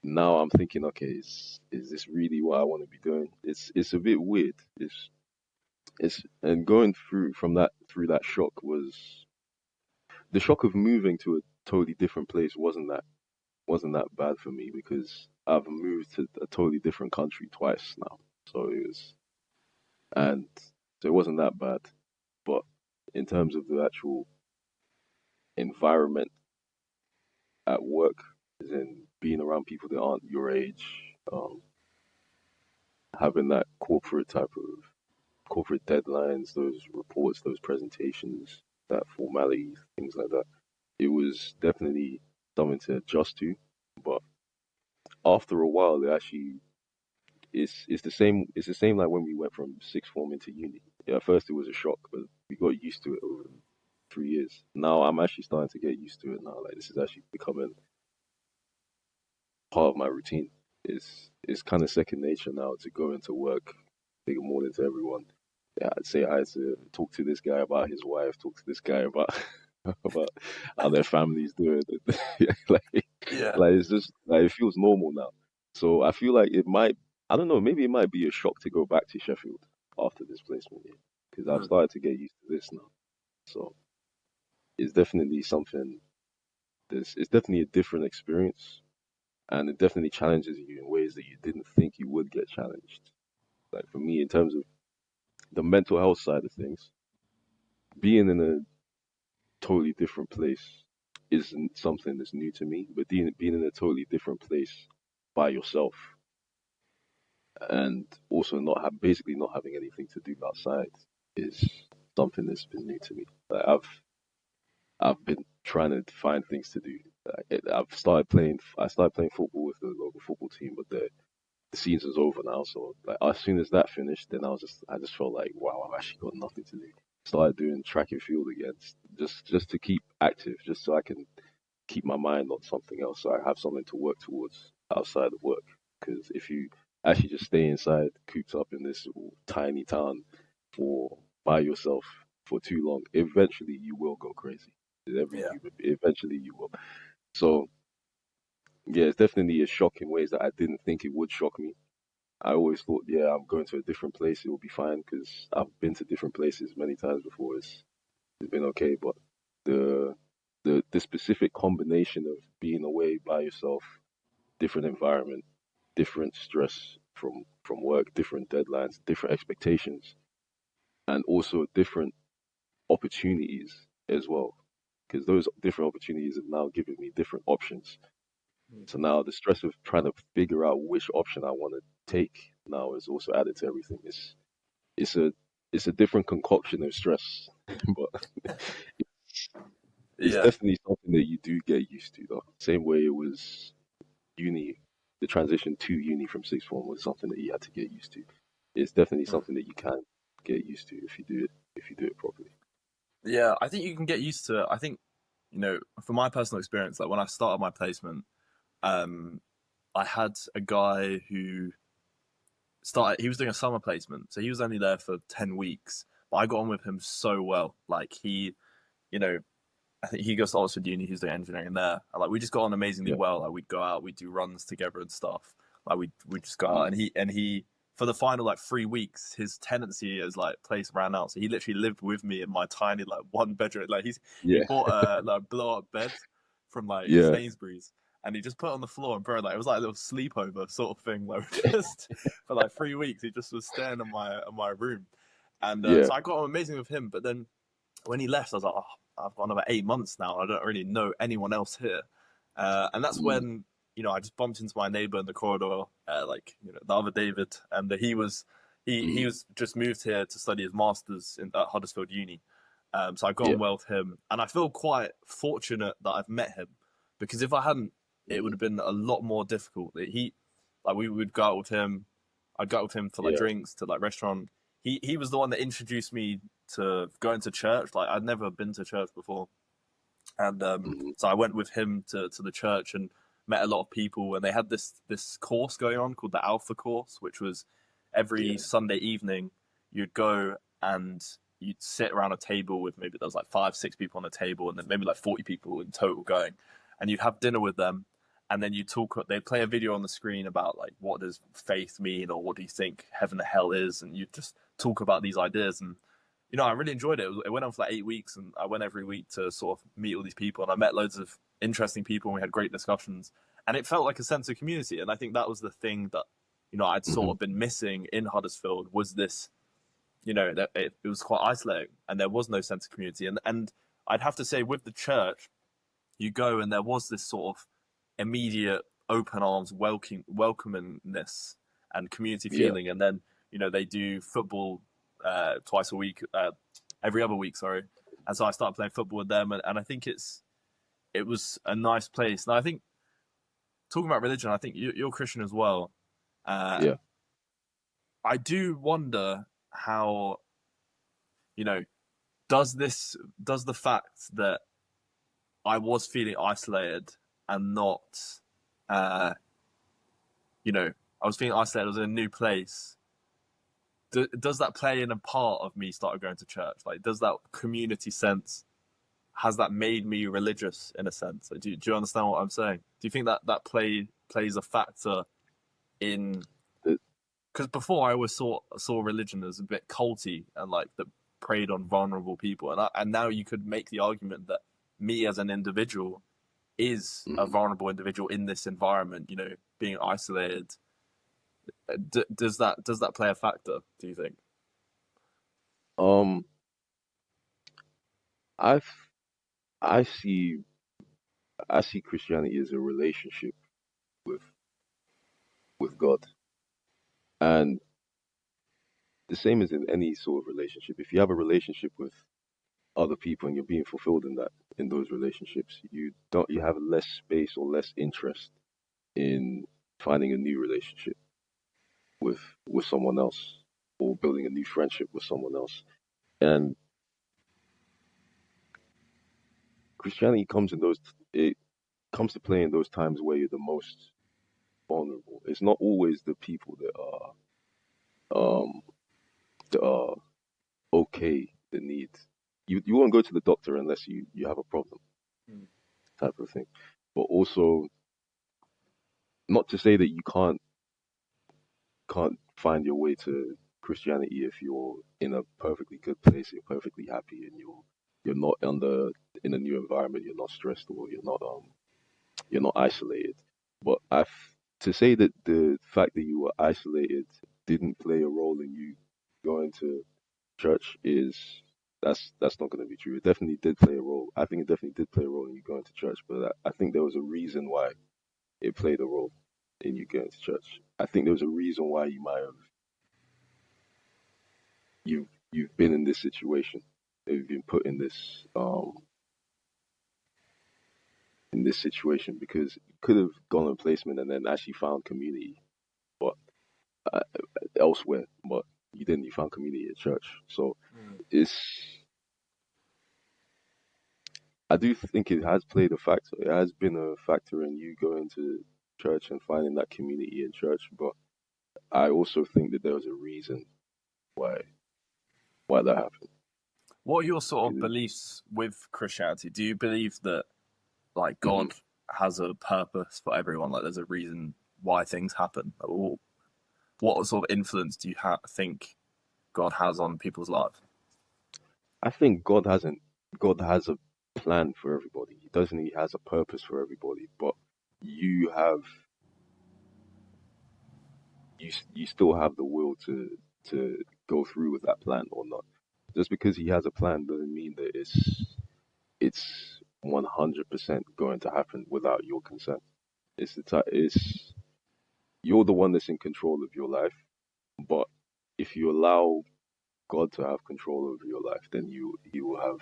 now I'm thinking, okay, is this really what I want to be doing? It's a bit weird. It's and going through that shock was the shock of moving to a totally different place wasn't that bad for me because I've moved to a totally different country twice now. So and so it wasn't that bad. But in terms of the actual environment at work, as in being around people that aren't your age, um, having that corporate type of corporate deadlines, those reports, those presentations, that formality, things like that. It was definitely something to adjust to, but after a while, it actually it's the same. It's the same like when we went from sixth form into uni. Yeah, at first it was a shock, but we got used to it over 3 years. Now I'm actually starting to get used to it now. Like this is actually becoming part of my routine. It's kind of second nature now to go into work, say good morning to everyone. Yeah, I'd say hi to talk to this guy about his wife, talk to this guy about about how their families doing. like Yeah. like it's just like it feels normal now. So I feel like it might I don't know, maybe it might be a shock to go back to Sheffield after this placement year. Because I've Mm. started to get used to this now. So it's definitely something it's definitely a different experience and it definitely challenges you in ways that you didn't think you would get challenged. Like for me, in terms of the mental health side of things, being in a totally different place isn't something that's new to me. But being in a totally different place by yourself and also basically not having anything to do outside is something that's been new to me. Like I've been trying to find things to do. I started playing football with the local football team, but the season's over now. So like as soon as that finished, then I just felt like wow, I've actually got nothing to do. Started doing track and field again, just to keep active, just so I can keep my mind on something else, so I have something to work towards outside of work. Because if you actually just stay inside, cooped up in this tiny town for by yourself for too long, eventually you will go crazy. Every Yeah. human, eventually you will. So yeah, it's definitely a shock in ways that I didn't think it would shock me. I always thought, yeah, I'm going to a different place, it will be fine because I've been to different places many times before. It's been okay, but the the specific combination of being away by yourself, different environment, different stress from work, different deadlines, different expectations, and also different opportunities as well, because those different opportunities have now given me different options. So now the stress of trying to figure out which option I want to take now is also added to everything. It's a it's a different concoction of stress, but it's Yeah. definitely something that you do get used to though. Same way it was uni, the transition to uni from sixth form was something that you had to get used to. It's definitely Mm. something that you can get used to if you do it properly. Yeah, I think you can get used to it. I think, from my personal experience, like when I started my placement, um, I had a guy who he was doing a summer placement, so he was only there for 10 weeks, but I got on with him so well. Like you know, I think he goes to Oxford Uni, he's doing engineering there. And like we just got on amazingly Yeah. well. Like we'd go out, we'd do runs together and stuff. Like we just go out Mm. and he for the final like 3 weeks, his tenancy as like place ran out. So he literally lived with me in my tiny like one bedroom. Like he Yeah. bought a like blow up bed from like Yeah. Sainsbury's and he just put it on the floor and bro, like it was like a little sleepover sort of thing. Like just for like 3 weeks, he just was staying in my room. And Yeah. so I got on amazing with him, but then when he left, I was like, oh, I've got another 8 months now. I don't really know anyone else here. And that's Mm. when, I just bumped into my neighbor in the corridor, the other David. And he Mm. was just moved here to study his master's at Huddersfield Uni. So I got Yeah. on well with him. And I feel quite fortunate that I've met him because if I hadn't, it would Mm. have been a lot more difficult. We would go out with him. I'd go out with him for like Yeah. drinks to like restaurant. He was the one that introduced me to going to church. Like I'd never been to church before, and Mm. so I went with him to the church and met a lot of people. And they had this course going on called the Alpha course, which was every Yeah. Sunday evening you'd go and you'd sit around a table with maybe there was like 5, 6 people on a table, and then maybe like 40 people in total going, and you'd have dinner with them. And then you talk. They play a video on the screen about like what does faith mean, or what do you think heaven and hell is, and you just talk about these ideas. And I really enjoyed it. It went on for like 8 weeks, and I went every week to sort of meet all these people, and I met loads of interesting people, and we had great discussions, and it felt like a sense of community. And I think that was the thing that I'd sort Mm. of been missing in Huddersfield was this. That it was quite isolating, and there was no sense of community, and I'd have to say with the church, you go and there was this sort of immediate open arms welcomingness and community Yeah. feeling, and then they do football twice a week, every other week, sorry. And so I started playing football with them, and I think it was a nice place. Now I think talking about religion, I think you're Christian as well. Uh, Yeah. I do wonder how you know does the fact that I was feeling isolated and not, uh, I was feeling isolated. I was in a new place. Does that play in a part of me started going to church? Like, does that community sense has that made me religious in a sense? Like, do you understand what I'm saying? Do you think that plays a factor in? The- Because before I always saw religion as a bit culty and like that preyed on vulnerable people, and now you could make the argument that me as an individual is a mhm. vulnerable individual in this environment, being isolated. Does that play a factor? Do you think? Um, I've I see I see Christianity as a relationship with God, and the same as in any sort of relationship. If you have a relationship with other people and you're being fulfilled in those relationships, you have less space or less interest in finding a new relationship with someone else or building a new friendship with someone else. And Christianity it comes to play in those times where you're the most vulnerable. It's not always the people um that are okay that need you won't go to the doctor unless you have a problem Mm. type of thing. But also, not to say that you can't find your way to Christianity if you're in a perfectly good place, you're perfectly happy, and you're not in a new environment, you're not stressed, or you're not isolated. But to say that the fact that you were isolated didn't play a role in you going to church is that's not going to be true. It definitely did play a role. I think it definitely did play a role in you going to church, but I think there was a reason why it played a role in you going to church. I think there was a reason why you've been in this situation. You've been put in this situation because you could have gone on placement and then actually found community, but uh, elsewhere. But you didn't. You found community at church. So Mm. it's. I do think it has played a factor. It has been a factor in you going to church and finding that community in church. But I also think that there was a reason why that happened. What are your sort of Because beliefs with Christianity? Do you believe that like mhm. God has a purpose for everyone? Like there's a reason why things happen? Or what sort of influence do you think God has on people's lives? I think God has a plan for everybody. He doesn't. He has a purpose for everybody. But you have you still have the will to go through with that plan or not. Just because he has a plan doesn't mean that it's 100% going to happen without your consent. It's you're the one that's in control of your life, but if you allow God to have control over your life, then you will have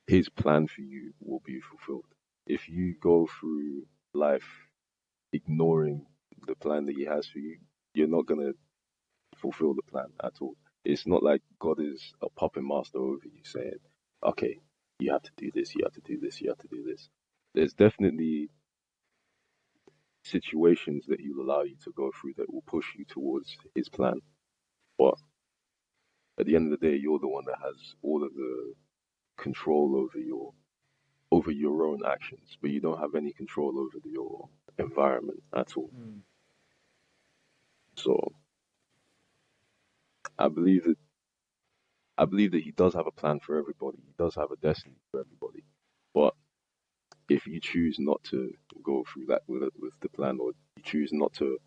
his plan for you will be fulfilled. If you go through life ignoring the plan that he has for you, you're not gonna fulfill the plan at all. It's not like God is a puppet master over you saying, okay, you have to do this, you have to do this, you have to do this. There's definitely situations that he'll allow you to go through that will push you towards his plan. But at the end of the day, you're the one that has all of the control over your own actions, but you don't have any control over your environment at all. Mm. So I believe that he does have a plan for everybody. He does have a destiny for everybody. But if you choose not to go through that with the plan, or you choose not to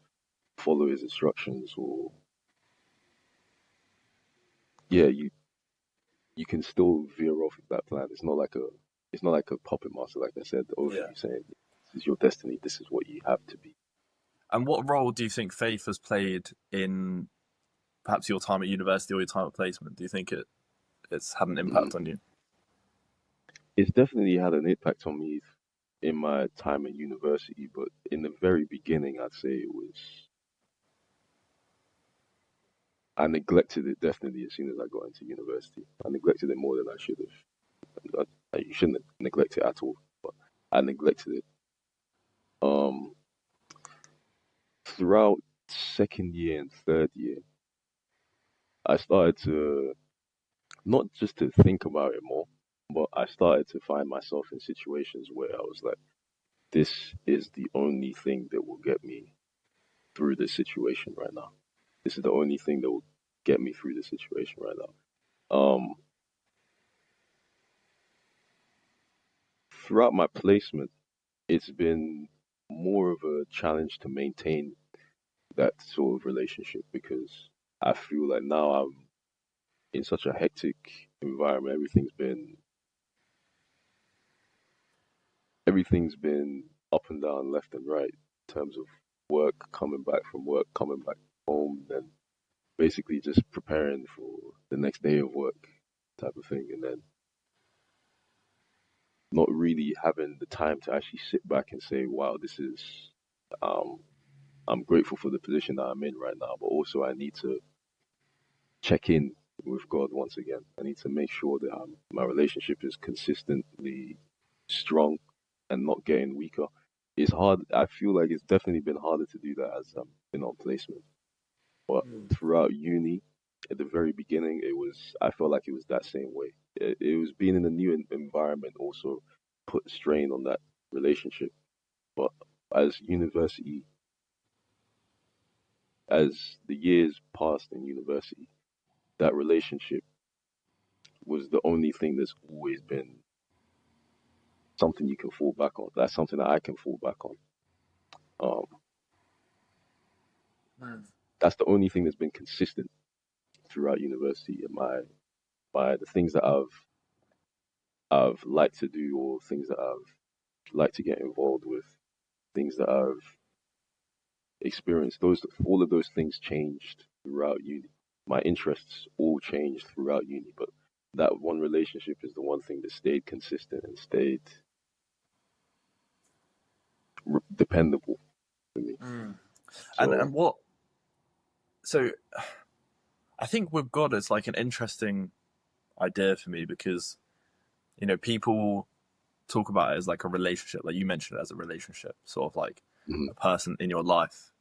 follow his instructions, or yeah, you can still veer off of that plan. It's not like a puppet master, like I said, over Yeah. you saying this is your destiny, this is what you have to be. And what role do you think faith has played in perhaps your time at university or your time at placement? Do you think it's had an Mm. impact on you? It's definitely had an impact on me in my time at university, but in the very beginning, I'd say it was I neglected it definitely as soon as I got into university. I neglected it more than I should have. You shouldn't neglect it at all, but I neglected it. Um, Throughout second year and third year, I started to not just to think about it more, but I started to find myself in situations where I was like, this is the only thing that will get me through this situation right now. This is the only thing that will get me through this situation right now. Throughout my placement, it's been more of a challenge to maintain that sort of relationship because I feel like now I'm in such a hectic environment. Everything's been up and down, left and right in terms of work, coming back from work, coming back home, then basically just preparing for the next day of work type of thing, and then not really having the time to actually sit back and say, "Wow, this is." Um, I'm grateful for the position that I'm in right now, but also I need to check in with God once again. I need to make sure that my relationship is consistently strong and not getting weaker. It's hard. I feel like it's definitely been harder to do that as I've been on placement. But Mm. throughout uni, at the very beginning, I felt like it was that same way. It was being in a new environment also put strain on that relationship. But as university, as the years passed in university, that relationship was the only thing that's always been something you can fall back on. That's something that I can fall back on. Um, Mm. that's the only thing that's been consistent throughout university and my the things that I've liked to do or things that I've liked to get involved with, things that I've experienced. Those all of those things changed throughout uni. My interests all changed throughout uni, but that one relationship is the one thing that stayed consistent and stayed dependable for me. Mm. And So, what? So I think with God, it's like an interesting idea for me because people talk about it as like a relationship, like you mentioned it as a relationship, sort of like mhm. a person in your life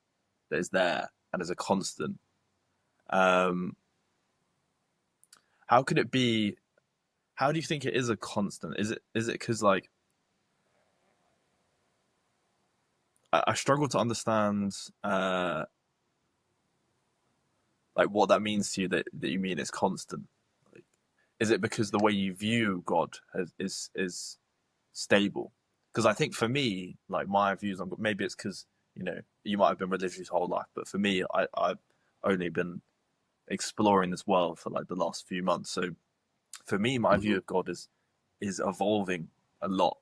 that is there and is a constant. Um, how could it be? How do you think it is a constant? Is it because like I struggle to understand like what that means to you that you mean it's constant? Like, is it because the way you view God is stable? Because I think for me, like my views on God, maybe it's because you might have been religious your whole life, but for me, I've only been exploring this world for like the last few months. So for me, my view Mhm. of God is evolving a lot.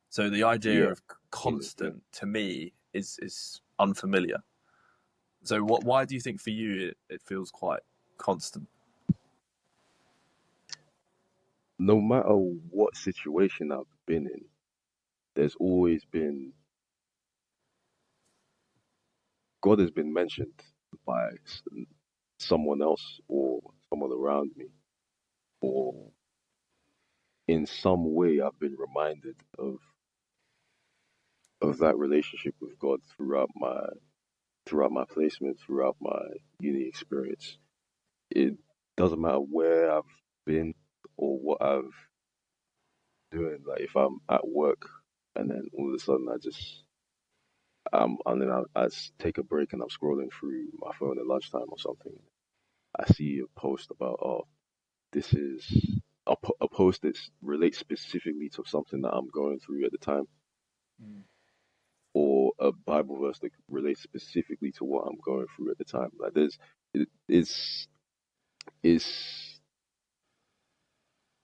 So the idea Yeah, of same as yeah. constant to me is unfamiliar. So why do you think for you it feels quite constant? No matter what situation I've been in, there's always been God has been mentioned by someone else or someone around me, or in some way I've been reminded of that relationship with God throughout my placement, throughout my uni experience. It doesn't matter where I've been or what I've doing. Like if I'm at work and then all of a sudden and then take a break and I'm scrolling through my phone at lunchtime or something. I see a post about, oh, this is a post that relates specifically to something that I'm going through at the time, Mm. or a Bible verse that relates specifically to what I'm going through at the time. Like it's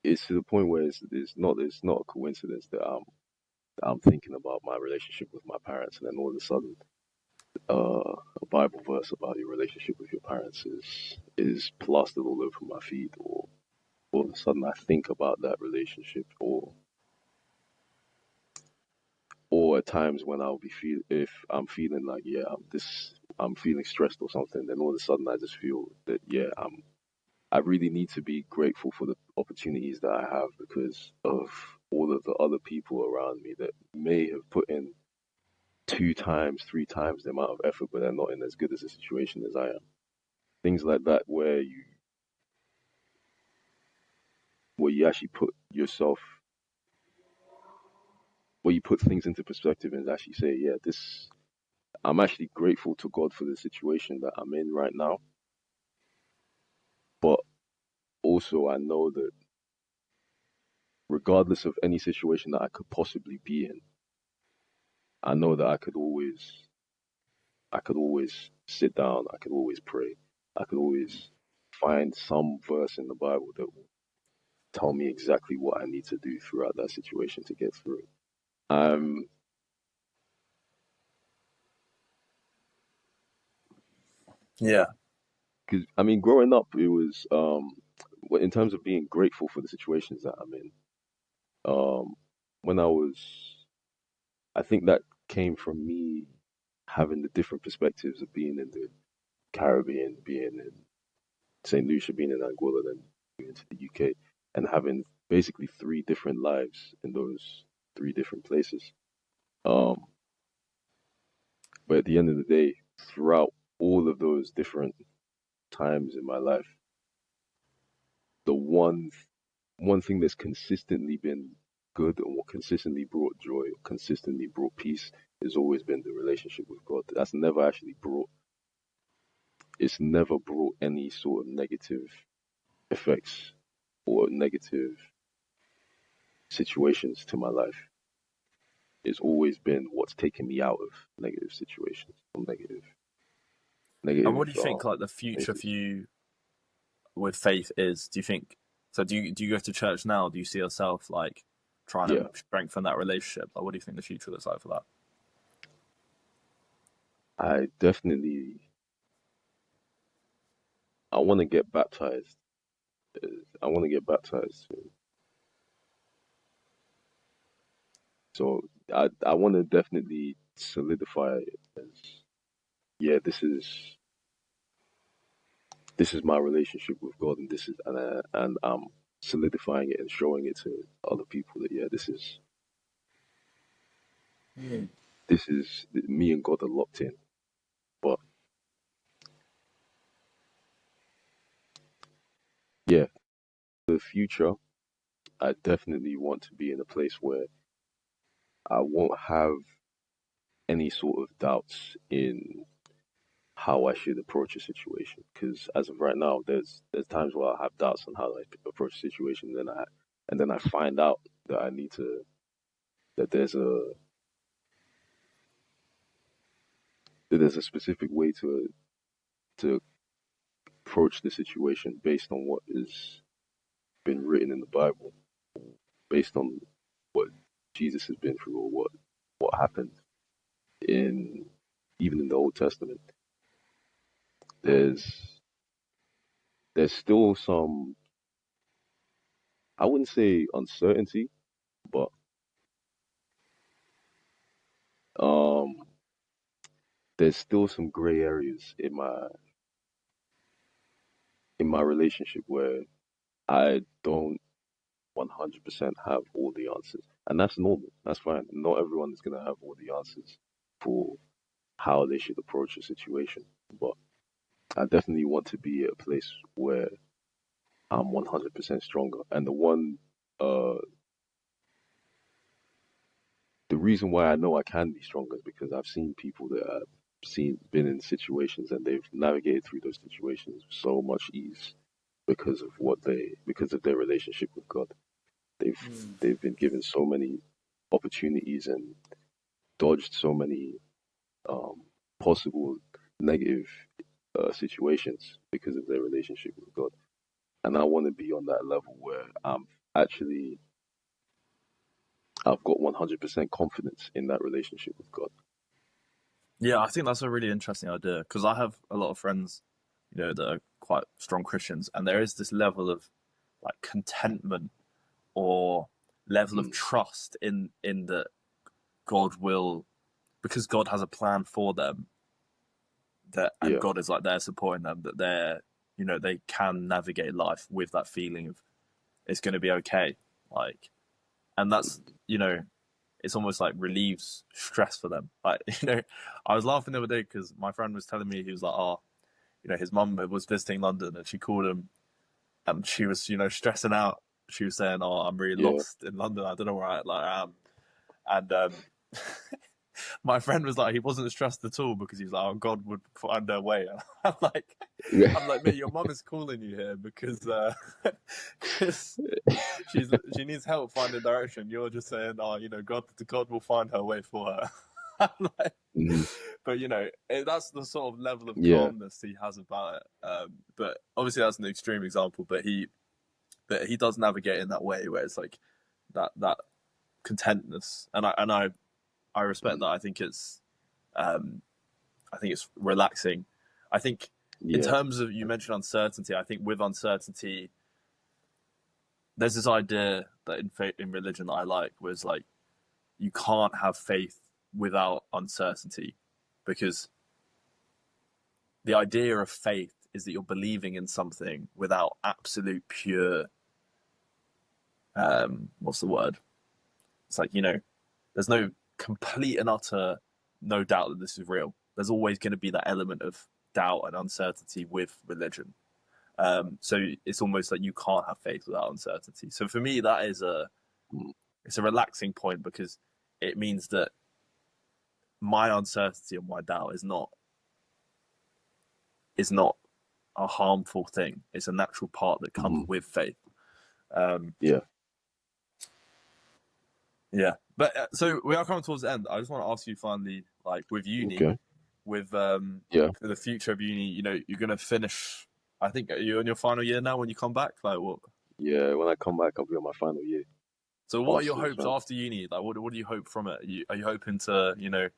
it's to the point where it's not a coincidence that I'm thinking about my relationship with my parents, and then all of a sudden, a Bible verse about your relationship with your parents is plastered all over my feed, or all of a sudden I think about that relationship, or at times when I'll be if I'm feeling like I'm feeling stressed or something, then all of a sudden I just feel that I really need to be grateful for the opportunities that I have because of all of the other people around me that may have put in 2 times, 3 times the amount of effort, but they're not in as good as a situation as I am. Things like that where you actually put yourself, where you put things into perspective and actually say, yeah, this I'm actually grateful to God for the situation that I'm in right now, but also I know that regardless of any situation that I could possibly be in, I know that I could always sit down, I could always pray, I could always find some verse in the Bible that will tell me exactly what I need to do throughout that situation to get through it. Um, Yeah. because I mean, growing up, it was in terms of being grateful for the situations that I'm in. Um, when I think that came from me having the different perspectives of being in the Caribbean, being in St. Lucia, being in Angola, then moving to the UK, and having basically 3 different lives in those 3 different places. Um, but at the end of the day, throughout all of those different times in my life, the one thing that's consistently been good and what consistently brought joy, consistently brought peace, has always been the relationship with God. That's never actually brought. It's never brought any sort of negative effects or negative situations to my life. It's always been what's taken me out of negative situations or And what negative do you think like the future for places. you with faith is? Do you think so? Do you go to church now? Do you see yourself like trying to Yeah, strengthen that relationship? Like, what do you think the future looks like for that? I definitely I want to get baptized. I want to get baptized soon. So I want to definitely solidify it as yeah, this is my relationship with God, and this is and I'm solidifying it and showing it to other people that yeah, this is me and God are locked in. But yeah, the future, I definitely want to be in a place where I won't have any sort of doubts in how I should approach a situation. Because as of right now, there's times where I have doubts on how I approach a situation, and then I find out that I need to that there's a specific way to approach the situation based on what has been written in the Bible, based on what Jesus has been through, or what happened in even in the Old Testament. There's there's still some, I wouldn't say uncertainty, but um there's still some gray areas in my relationship where I don't 100% have all the answers. And that's normal. That's fine. Not everyone is going to have all the answers for how they should approach a situation. But I definitely want to be at a place where I'm 100% stronger. And uh, the reason why I know I can be stronger is because I've seen people that have been in situations and they've navigated through those situations with so much ease because of their relationship with God. They've Mm. they've been given so many opportunities and dodged so many um, possible negative situations because of their relationship with God. And I want to be on that level where I'm actually I've got 100% confidence in that relationship with God. Yeah, I think that's a really interesting idea because I have a lot of friends, that are quite strong Christians, and there is this level of like contentment or level of Mm, trust in that God will, because God has a plan for them, that and yeah. God is like there supporting them, that they can navigate life with that feeling of it's going to be okay, like, and that's it's almost like relieves stress for them. Like, I was laughing the other day because my friend was telling me, he was like, oh, his mum was visiting London and she called him and she was, stressing out. She was saying, oh, I'm really Yeah. lost in London. I don't know where I am. And my friend was like, he wasn't stressed at all because he's like, oh, God would find a way. And Yeah. I'm like, mate, your mum is calling you here because cause she needs help finding direction. You're just saying, oh, God will find her way for her. Like, Mhm. but that's the sort of level of Yeah. calmness he has about it. But obviously that's an extreme example. But he does navigate in that way where it's like that contentness, and I respect Mhm. that. I think it's relaxing. I think in Yeah. terms of, you mentioned uncertainty. I think with uncertainty, there's this idea that in religion that I like was like you can't have faith without uncertainty, because the idea of faith is that you're believing in something without absolute pure what's the word? It's like, there's no complete and utter no doubt that this is real. There's always going to be that element of doubt and uncertainty with religion. So it's almost like you can't have faith without uncertainty. So for me, that is Mm, it's a relaxing point because it means that my uncertainty and my doubt is not a harmful thing. It's a natural part that comes mhm. with faith. Um, Yeah. yeah, but so we are coming towards the end. I just want to ask you finally, like with uni, Okay. with Yeah. for the future of uni, you're gonna finish. I think, are you in your final year now when you come back? Like what? Yeah. When I come back, I'll be on my final year. So what are your Masters, hopes man. after uni? Like what do you hope from it? Are you hoping to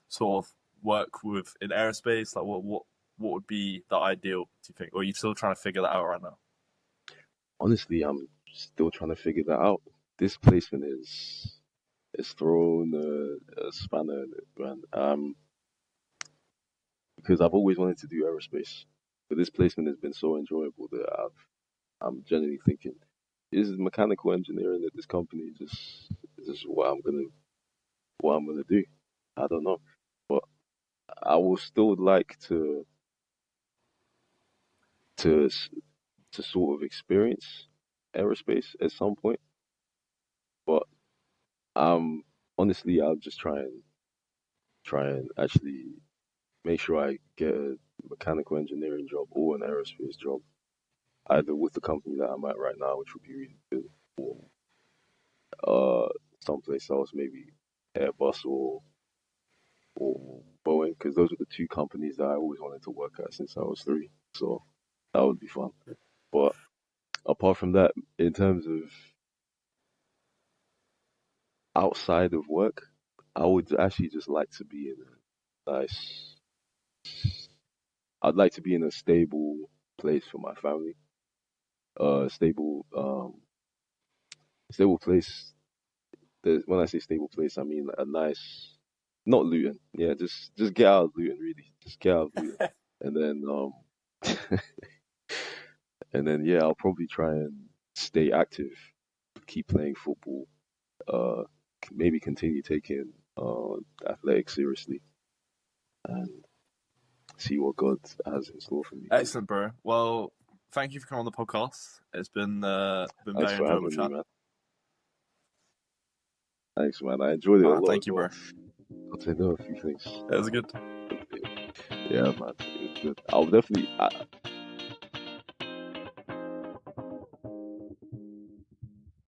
sort of work with in aerospace? Like what would be the ideal? Do you think, or are you still trying to figure that out right now? Honestly, I'm still trying to figure that out. This placement is thrown a spanner in it, man. Because I've always wanted to do aerospace, but this placement has been so enjoyable that I'm genuinely thinking, is mechanical engineering at this company just what I'm gonna do? I don't know, but I will still like to to sort of experience aerospace at some point. But honestly, I'll just try and actually make sure I get a mechanical engineering job or an aerospace job, either with the company that I'm at right now, which would be really good, or uh, someplace else, maybe Airbus or Boeing, because those are the two companies that I always wanted to work at since I was 3. So that would be fun. But apart from that, in terms of outside of work, I would actually just like to be in a nice. I'd like to be in a stable place for my family. Stable place. When I say stable place, I mean a nice, not Luton. Yeah, just get out of Luton, really. Just get out of Luton, and then and then yeah, I'll probably try and stay active, keep playing football. Uh, Maybe continue taking athletics seriously, and see what God has in store for me. Really. Excellent, bro. Well, thank you for coming on the podcast. It's been Thanks very for enjoyable having me, chat. man. Thanks, man. I enjoyed it a lot as Thank you, well. bro. Got to know a few things. It was good. Yeah, man. It was good. I'll definitely.